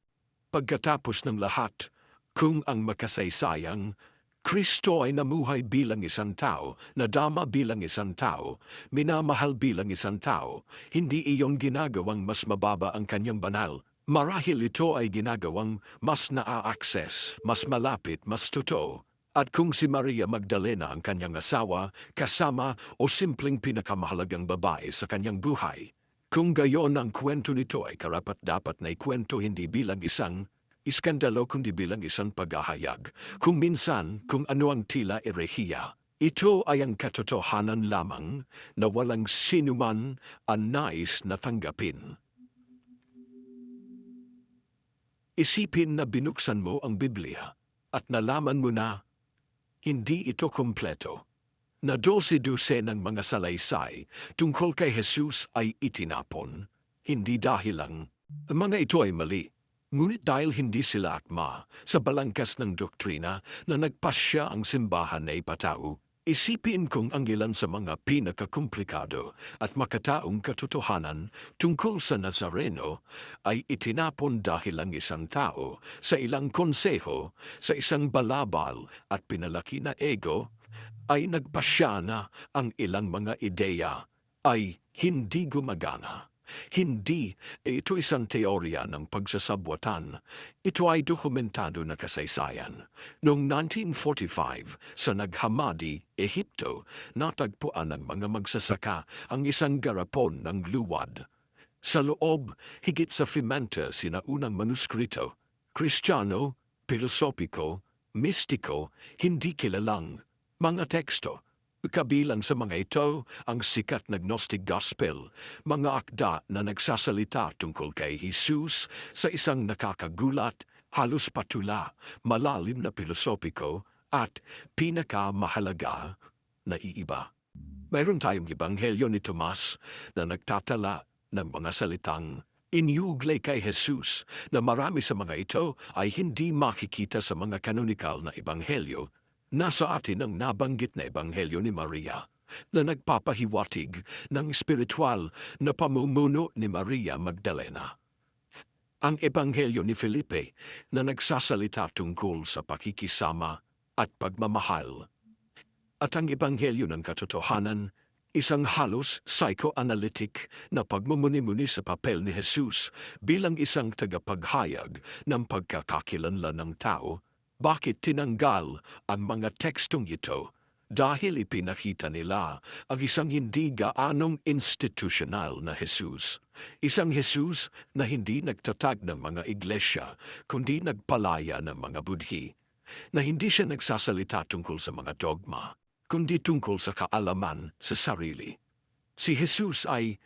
Pagkatapos ng lahat, kung ang makasaysayang Kristo ay namuhay bilang isang tao, nadama bilang isang tao, minamahal bilang isang tao, hindi iyon ginagawang mas mababa ang kanyang banal. Marahil ito ay ginagawang mas naa-access, mas malapit, mas totoo. At kung si Maria Magdalena ang kanyang asawa, kasama o simpleng pinakamahalagang babae sa kanyang buhay, kung gayon ang kwento nito ay karapat-dapat na ikwento hindi bilang isang iskandalo kundi bilang isang paghahayag. Kung minsan, kung ano ang tila erehiya, ito ay ang katotohanan lamang na walang sinuman ang nais na tanggapin. Isipin na binuksan mo ang Biblia at nalaman mo na hindi ito kompleto. Na 12 ng mga salaysay tungkol kay Jesus ay itinapon, hindi dahil lang ang mga ito ay mali. Ngunit dahil hindi sila akma sa balangkas ng doktrina na nagpasya ang simbahan na ipatao, isipin kung ang ilan sa mga pinakakomplikado at makataong katotohanan tungkol sa Nazareno ay itinapon dahil ang isang tao sa ilang konseho, sa isang balabal at pinalaki na ego, ay nagpasya na ang ilang mga ideya ay hindi gumagana. Hindi, ito isang teorya ng pagsasabwatan. Ito ay dokumentado na kasaysayan. Noong 1945, sa Naghammadi, Ehipto, natagpuan ng mga magsasaka ang isang garapon ng luwad. Sa loob, higit sa 50 sinaunang manuskrito, Kristiyano, pilosopiko, mistiko, hindi kilalang mga teksto. Kabilang sa mga ito ang sikat na Gnostic Gospel, mga akda na nagsasalita tungkol kay Jesus sa isang nakakagulat, halos patula, malalim na pilosopiko at pinakamahalaga na iiba. Mayroon tayong Ebanghelyo ni Tomas na nagtatala ng mga salitang iniuglay kay Jesus na marami sa mga ito ay hindi makikita sa mga kanonikal na Ebanghelyo. Nasa atin ang nabanggit na Ebanghelyo ni Maria na nagpapahiwatig ng espiritual na pamumuno ni Maria Magdalena. Ang Ebanghelyo ni Felipe na nagsasalita tungkol sa pakikisama at pagmamahal. At ang Ebanghelyo ng Katotohanan, isang halos psychoanalytic na pagmumuni-muni sa papel ni Jesus bilang isang tagapaghayag ng pagkakakilanlan ng tao. Bakit tinanggal ang mga tekstong ito? Dahil ipinakita nila ang isang hindi gaanong institutional na Jesus. Isang Jesus na hindi nagtatag ng mga iglesia, kundi nagpalaya ng mga budhi. Na hindi siya nagsasalita tungkol sa mga dogma, kundi tungkol sa kaalaman sa sarili. Si Jesus ay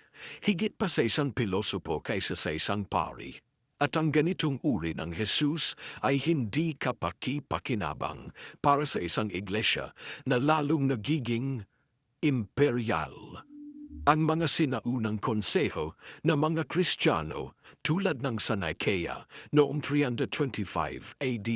higit pa sa isang pilosopo kaysa sa isang pari. At ang ganitong uri ng Jesus ay hindi kapaki-pakinabang para sa isang iglesia na lalong nagiging imperial. Ang mga sinaunang konseho na mga Kristiyano tulad ng sa Nicaea noong 325 AD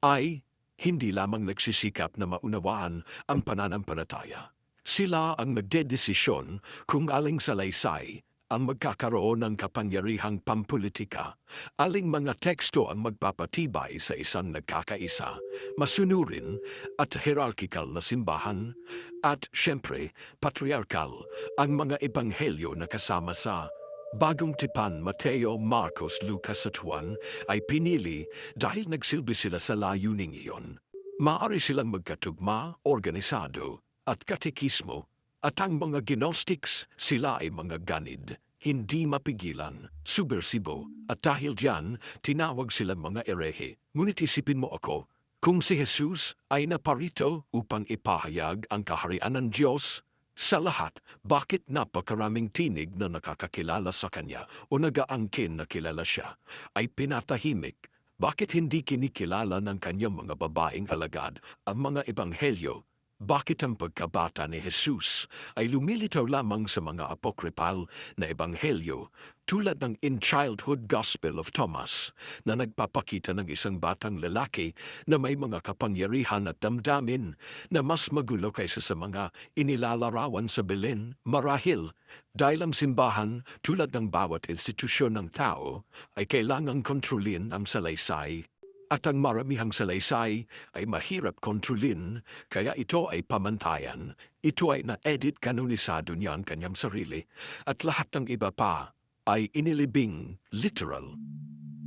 ay hindi lamang nagsisikap na maunawaan ang pananampalataya. Sila ang nagdedesisyon kung aling salaysay ang magkakaroon ng kapangyarihang pampulitika? Aling mga teksto ang magpapatibay sa isang nagkakaisa, masunurin at hierarchical na simbahan? At syempre, patriarkal ang mga ebanghelyo na kasama sa Bagong Tipan, Mateo, Marcos, Lucas at Juan ay pinili dahil nagsilbi sila sa layuning iyon. Maaari silang magkatugma, organisado, at katekismo, at ang mga Gnostics, sila ay mga ganid, hindi mapigilan, subversibo, at dahil diyan, tinawag silang mga erehe. Ngunit isipin mo ako, kung si Jesus ay naparito upang ipahayag ang kaharian ng Diyos sa lahat, bakit napakaraming tinig na nakakakilala sa Kanya o nagaangkin na kilala siya ay pinatahimik? Bakit hindi kinikilala ng kanyang mga babaeng alagad ang mga ebanghelyo? Bakit ang pagkabata ni Jesus ay lumilitaw lamang sa mga apokripal na ebanghelyo tulad ng In Childhood Gospel of Thomas na nagpapakita ng isang batang lalaki na may mga kapangyarihan at damdamin na mas magulo kaysa sa mga inilalarawan sa Belen? Marahil dahil ang simbahan tulad ng bawat institusyon ng tao ay kailangang kontrolin ang salaysay. At ang maramihang salaysay ay mahirap kontrolin, kaya ito ay pamantayan. Ito ay na-edit kanonisado niya ang kanyang sarili, at lahat ng iba pa ay inilibing literal.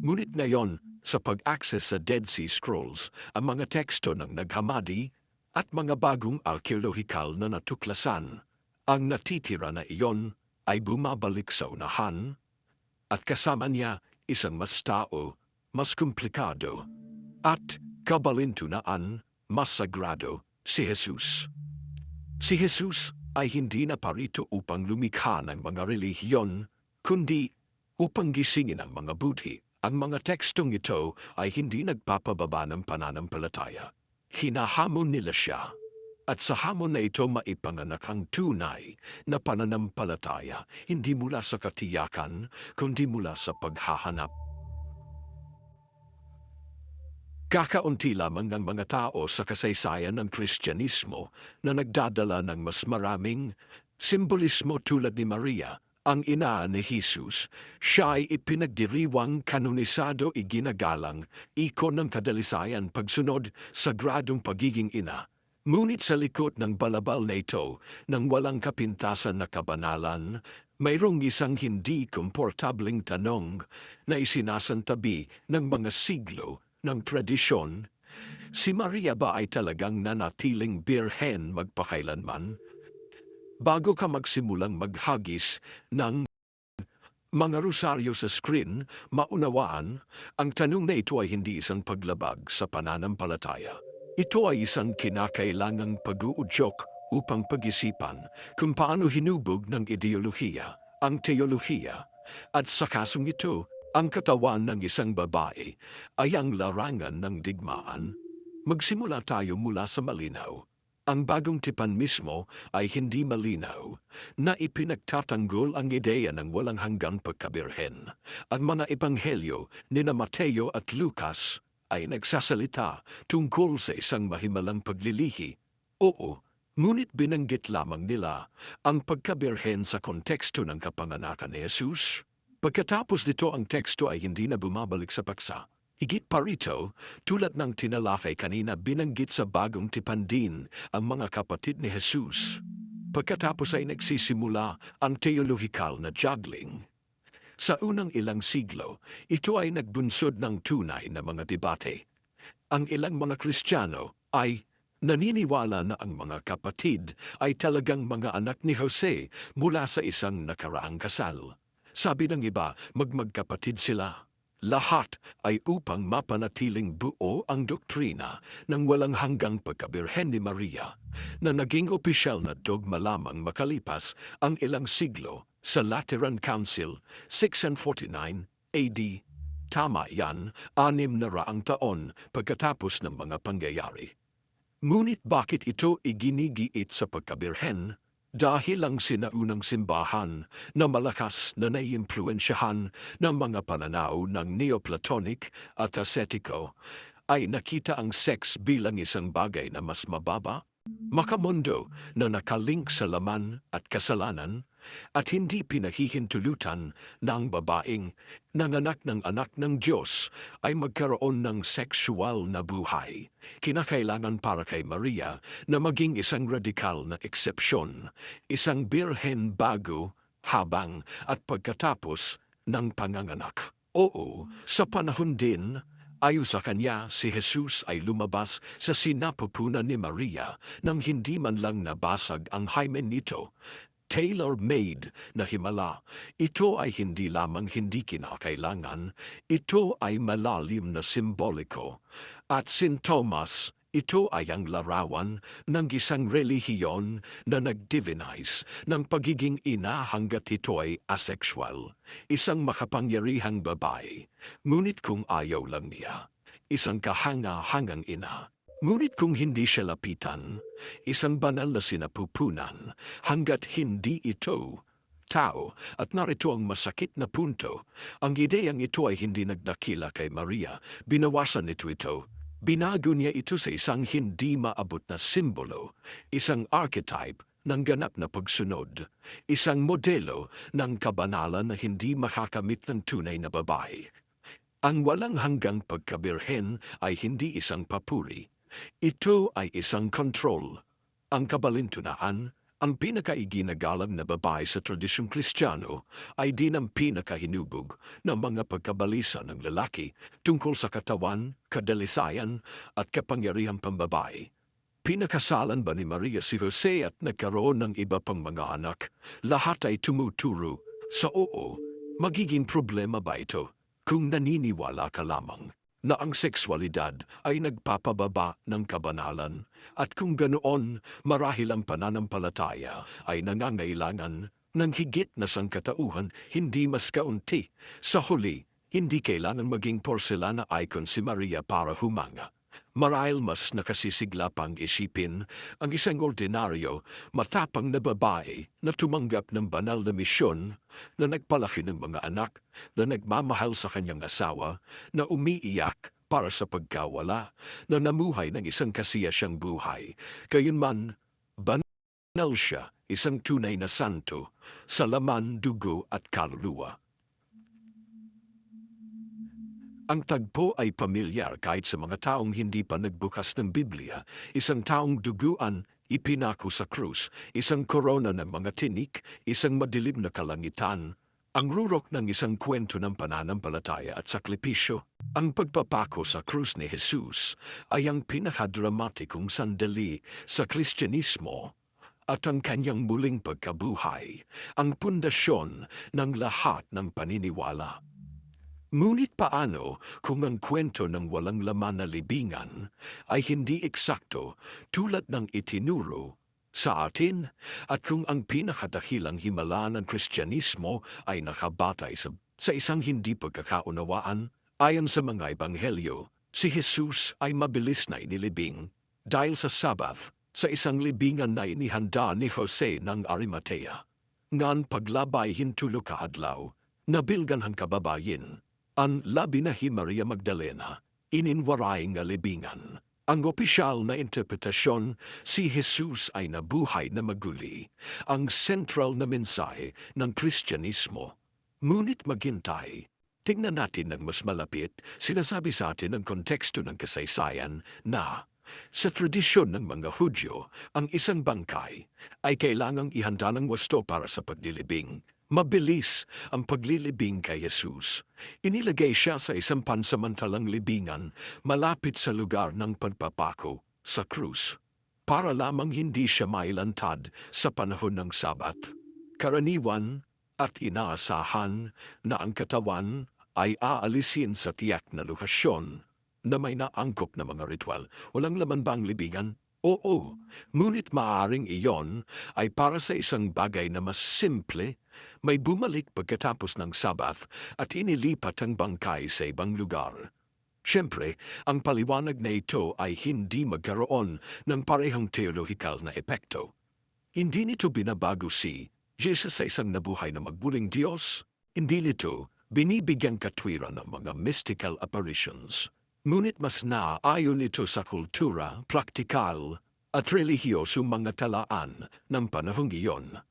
Ngunit ngayon, sa pag-access sa Dead Sea Scrolls, ang mga teksto ng naghamadi at mga bagong arkeolohikal na natuklasan, ang natitira na iyon ay bumabalik sa unahan, at kasama niya isang mas tao, mas komplikado, at kabalintunaan, mas sagrado, si Jesus. Si Jesus ay hindi na parito upang lumikha ng mga relihiyon, kundi upang gisingin ang mga budhi. Ang mga tekstong ito ay hindi nagpapababa ng pananampalataya. Hinahamon nila siya. At sa hamon na ito maipanganak ang tunay na pananampalataya, hindi mula sa katiyakan, kundi mula sa paghahanap. Kakaunti lamang ng mga tao sa kasaysayan ng Kristyanismo na nagdadala ng mas maraming simbolismo tulad ni Maria, ang ina ni Jesus. Siya ay ipinagdiriwang, kanonisado, iginagalang, ikon ng kadalisayan, pagsunod, sagradong pagiging ina. Ngunit sa likod ng balabal na ito, ng walang kapintasan na kabanalan, mayroong isang hindi komportabling tanong na isinasantabi ng mga siglo ng tradisyon. Si Maria ba ay talagang nanatiling birhen magpakailanman? Bago ka magsimulang maghagis ng mga rosaryo sa screen, maunawaan, ang tanong na ito ay hindi isang paglabag sa pananampalataya. Ito ay isang kinakailangang pag-uudyok upang pag-isipan kung paano hinubog ng ideolohiya, ang teolohiya, at sa kasong ito, ang katawan ng isang babae ay ang larangan ng digmaan. Magsimula tayo mula sa malinaw. Ang Bagong Tipan mismo ay hindi malinaw na ipinagtatanggol ang ideya ng walang hanggang pagkabirhen. Ang mga ebanghelyo ni Mateo at Lucas ay nagsasalita tungkol sa isang mahimalang paglilihi. Oo, ngunit binanggit lamang nila ang pagkabirhen sa konteksto ng kapanganakan ni Jesus. Pagkatapos nito ang teksto ay hindi na bumabalik sa paksa. Higit pa rito, tulad ng tinalakay kanina, binanggit sa Bagong Tipan din ang mga kapatid ni Jesus. Pagkatapos ay nagsisimula ang teolohikal na juggling. Sa unang ilang siglo, ito ay nagbunsod ng tunay na mga debate. Ang ilang mga Kristiyano ay naniniwala na ang mga kapatid ay talagang mga anak ni Jose mula sa isang nakaraang kasal. Sabi ng iba, magkapatid sila. Lahat ay upang mapanatiling buo ang doktrina ng walang hanggang pagkabirhen ni Maria na naging opisyal na dogma lamang makalipas ang ilang siglo sa Lateran Council 649 AD. Tama yan, 600 taon pagkatapos ng mga pangyayari. Ngunit bakit ito iginigiit sa pagkabirhen? Dahil ang sinaunang simbahan na malakas na naiimpluwensyahan ng mga pananaw ng Neoplatonic at Ascetico ay nakita ang sex bilang isang bagay na mas mababa, makamundo na nakalink sa laman at kasalanan, at hindi pinahihintulutan ng babaeng nanganak ng anak ng Diyos ay magkaroon ng sexual na buhay. Kinakailangan para kay Maria na maging isang radikal na eksepsyon, isang birhen bago, habang at pagkatapos ng panganganak. Oo, sa panahon din, ayon sa kanya, si Jesus ay lumabas sa sinapupunan ni Maria nang hindi man lang nabasag ang hymen nito. Tailor-made na himala. Ito ay hindi lamang hindi kinakailangan, ito ay malalim na simboliko. At sintomas, ito ay ang larawan ng isang relihiyon na nag-divinize ng pagiging ina hanggat ito ay asexual. Isang makapangyarihang babae, ngunit kung ayaw lang niya, isang kahanga-hangang ina. Ngunit kung hindi siya lapitan, isang banal na sinapupunan hanggat hindi ito tao. At narito ang masakit na punto, ang ideyang ito ay hindi nagdakila kay Maria, binawasan ito. Binago niya ito sa isang hindi maabot na simbolo, isang archetype ng ganap na pagsunod, isang modelo ng kabanalan na hindi makakamit ng tunay na babae. Ang walang hanggang pagkabirhen ay hindi isang papuri. Ito ay isang control. Ang kabalintunaan, ang pinakaiginagalang na babae sa tradisyong Kristiyano ay din ang pinakahinubog ng mga pagkabalisa ng lalaki tungkol sa katawan, kadalisayan at kapangyarihang pambabae. Pinakasalan ba ni Maria si Jose at nagkaroon ng iba pang mga anak? Lahat ay tumuturo sa oo. Magiging problema ba ito kung naniniwala ka lamang na ang sexualidad ay nagpapababa ng kabanalan, at kung ganoon, marahil ang pananampalataya ay nangangailangan ng higit na sangkatauhan, hindi mas kaunti. Sa huli, hindi kailangan maging porselana icon si Maria para humanga. Marahil mas nakasisigla pang isipin ang isang ordinaryo, matapang na babae na tumanggap ng banal na misyon, na nagpalaki ng mga anak, na nagmamahal sa kanyang asawa, na umiiyak para sa pagkawala, na namuhay ng isang kasiyasyang buhay. Gayunman, banal siya, isang tunay na santo, sa laman, dugo at kaluluwa. Ang tagpo ay pamilyar kahit sa mga taong hindi pa nagbukas ng Biblia, isang taong duguan, ipinako sa krus, isang korona ng mga tinik, isang madilim na kalangitan, ang rurok ng isang kwento ng pananampalataya at sakripisyo. Ang pagpapako sa krus ni Jesus ay ang pinakadramatikong sandali sa Kristyanismo at ang kanyang muling pagkabuhay, ang pundasyon ng lahat ng paniniwala. Ngunit paano kung ang kwento ng walang laman na libingan ay hindi eksakto tulad ng itinuro sa atin, at kung ang pinakadahilang himala ng Kristyanismo ay nakabatay sa isang hindi pagkakaunawaan? Ayon sa mga ebanghelyo, si Jesus ay mabilis na inilibing dahil sa Sabath sa isang libingan na inihanda ni Jose ng Arimatea. Ngan paglabay hintulo kaadlaw, nabilgan ang kababayin. Ang labi na hi Maria Magdalena, ininwaray nga libingan. Ang opisyal na interpretasyon, si Jesus ay nabuhay na maguli, ang central na mensahe ng Kristyanismo. Ngunit maghintay, tingnan natin ng mas malapit, sinasabi sa atin ang konteksto ng kasaysayan na sa tradisyon ng mga Hudyo, ang isang bangkay ay kailangang ihanda ng wasto para sa paglilibing. Mabilis ang paglilibing kay Jesus. Inilagay siya sa isang pansamantalang libingan malapit sa lugar ng pagpapako sa krus, para lamang hindi siya mailantad sa panahon ng Sabat. Karaniwan at inaasahan na ang katawan ay aalisin sa tiyak na lokasyon na may naangkop na mga ritual. Walang laman bang libingan? Oo, ngunit maaaring iyon ay para sa isang bagay na mas simple, may bumalik pagkatapos ng Sabath at inilipat ang bangkay sa ibang lugar. Siyempre, ang paliwanag na ito ay hindi magkaroon ng parehong teolohikal na epekto. Hindi nito binabago si Jesus sa isang nabuhay na magbuling Diyos. Hindi nito binibigyang katwiran ng mga mystical apparitions. Ngunit mas naayon ito sa kultura, praktikal, at relihiyosong mga talaan ng panahong iyon.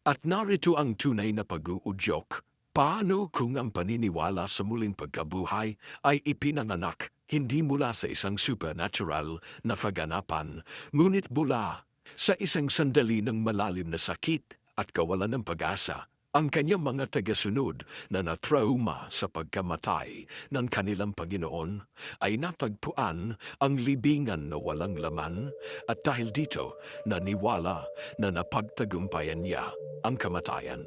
At narito ang tunay na pag-uudyok. Paano kung ang paniniwala sa muling pagkabuhay ay ipinanganak hindi mula sa isang supernatural na kaganapan, ngunit mula sa isang sandali ng malalim na sakit at kawalan ng pag-asa? Ang kanyang mga tagasunod na natrauma sa pagkamatay ng kanilang Panginoon ay natagpuan ang libingan na walang laman at dahil dito naniwala na napagtagumpayan niya ang kamatayan.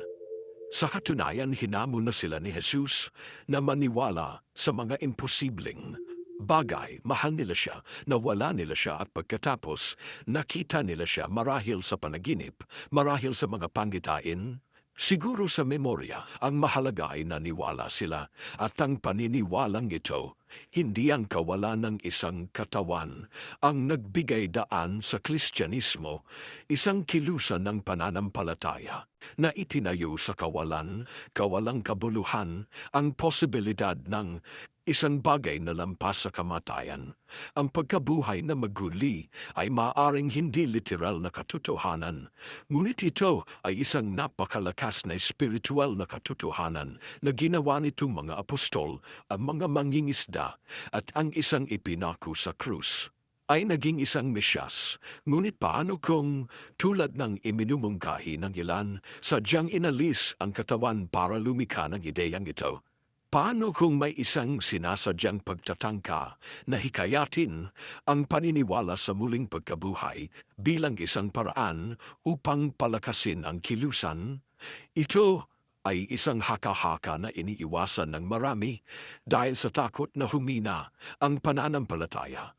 Sa katunayan, hinamon na sila ni Jesus na maniwala sa mga imposibleng bagay. Mahal nila siya, nawala nila siya at pagkatapos nakita nila siya marahil sa panaginip, marahil sa mga panggitain. Siguro sa memorya, ang mahalaga ay naniwala sila at ang paniniwalang ito, hindi ang kawalan ng isang katawan, ang nagbigay daan sa Kristyanismo, isang kilusan ng pananampalataya na itinayo sa kawalang kabuluhan, ang posibilidad ng isang bagay na lampas sa kamatayan. Ang pagkabuhay na maguli ay maaring hindi literal na katotohanan, ngunit ito ay isang napakalakas na espiritual na katotohanan na ginawa nitong mga apostol, ang mga mangingisda, at ang isang ipinako sa krus ay naging isang mesyas. Ngunit paano kung tulad ng iminumungkahi ng ilan, sadyang inalis ang katawan para lumikha ng ideyang ito? Paano kung may isang sinasadyang pagtatangka na hikayatin ang paniniwala sa muling pagkabuhay bilang isang paraan upang palakasin ang kilusan? Ito ay isang haka-haka na iniiwasan ng marami dahil sa takot na humina ang pananampalataya.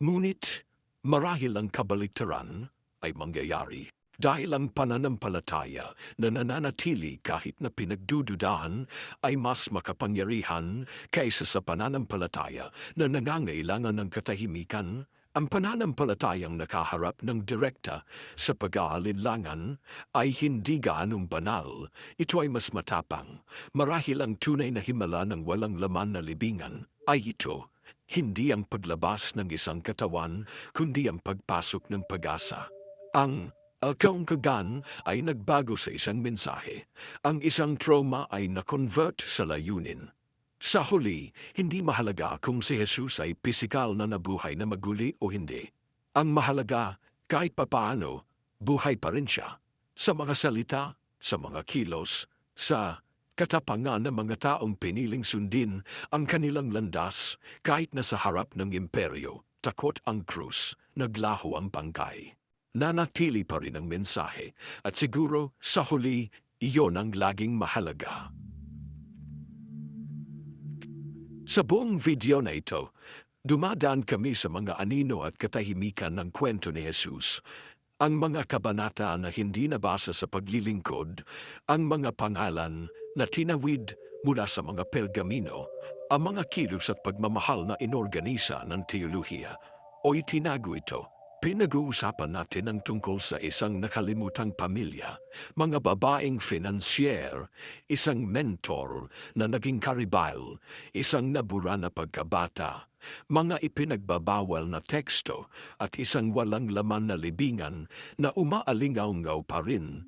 Ngunit marahil ang kabaligtaran ay mangyayari. Dahil ang pananampalataya na nananatili kahit na pinagdududahan ay mas makapangyarihan kaysa sa pananampalataya na nangangailangan ng katahimikan, ang pananampalatayang nakaharap ng direkta sa pag-aalinlangan ay hindi gaanong banal. Ito ay mas matapang. Marahil ang tunay na himala ng walang laman na libingan ay ito, hindi ang paglabas ng isang katawan, kundi ang pagpasok ng pag-asa. Ang kaungkagan ay nagbago sa isang mensahe. Ang isang trauma ay na-convert sa layunin. Sa huli, hindi mahalaga kung si Jesus ay pisikal na nabuhay na maguli o hindi. Ang mahalaga, kahit papaano, buhay pa rin siya. Sa mga salita, sa mga kilos, sa katapangan ng mga taong piniling sundin ang kanilang landas kahit na sa harap ng imperyo, takot ang krus, naglaho ang bangkay. Nanatili pa rin ang mensahe at siguro sa huli iyon ang laging mahalaga. Sa buong video na ito, dumadaan kami sa mga anino at katahimikan ng kwento ni Jesus. Ang mga kabanata na hindi nabasa sa paglilingkod, ang mga pangalan na tinawid mula sa mga pergamino, ang mga kilos at pagmamahal na inorganisa ng teolohiya o itinago ito. Pinag-uusapan natin ang tungkol sa isang nakalimutang pamilya, mga babaeng financier, isang mentor na naging karibal, isang nabura na pagkabata, mga ipinagbabawal na teksto at isang walang laman na libingan na umaalingaw-ngaw pa rin.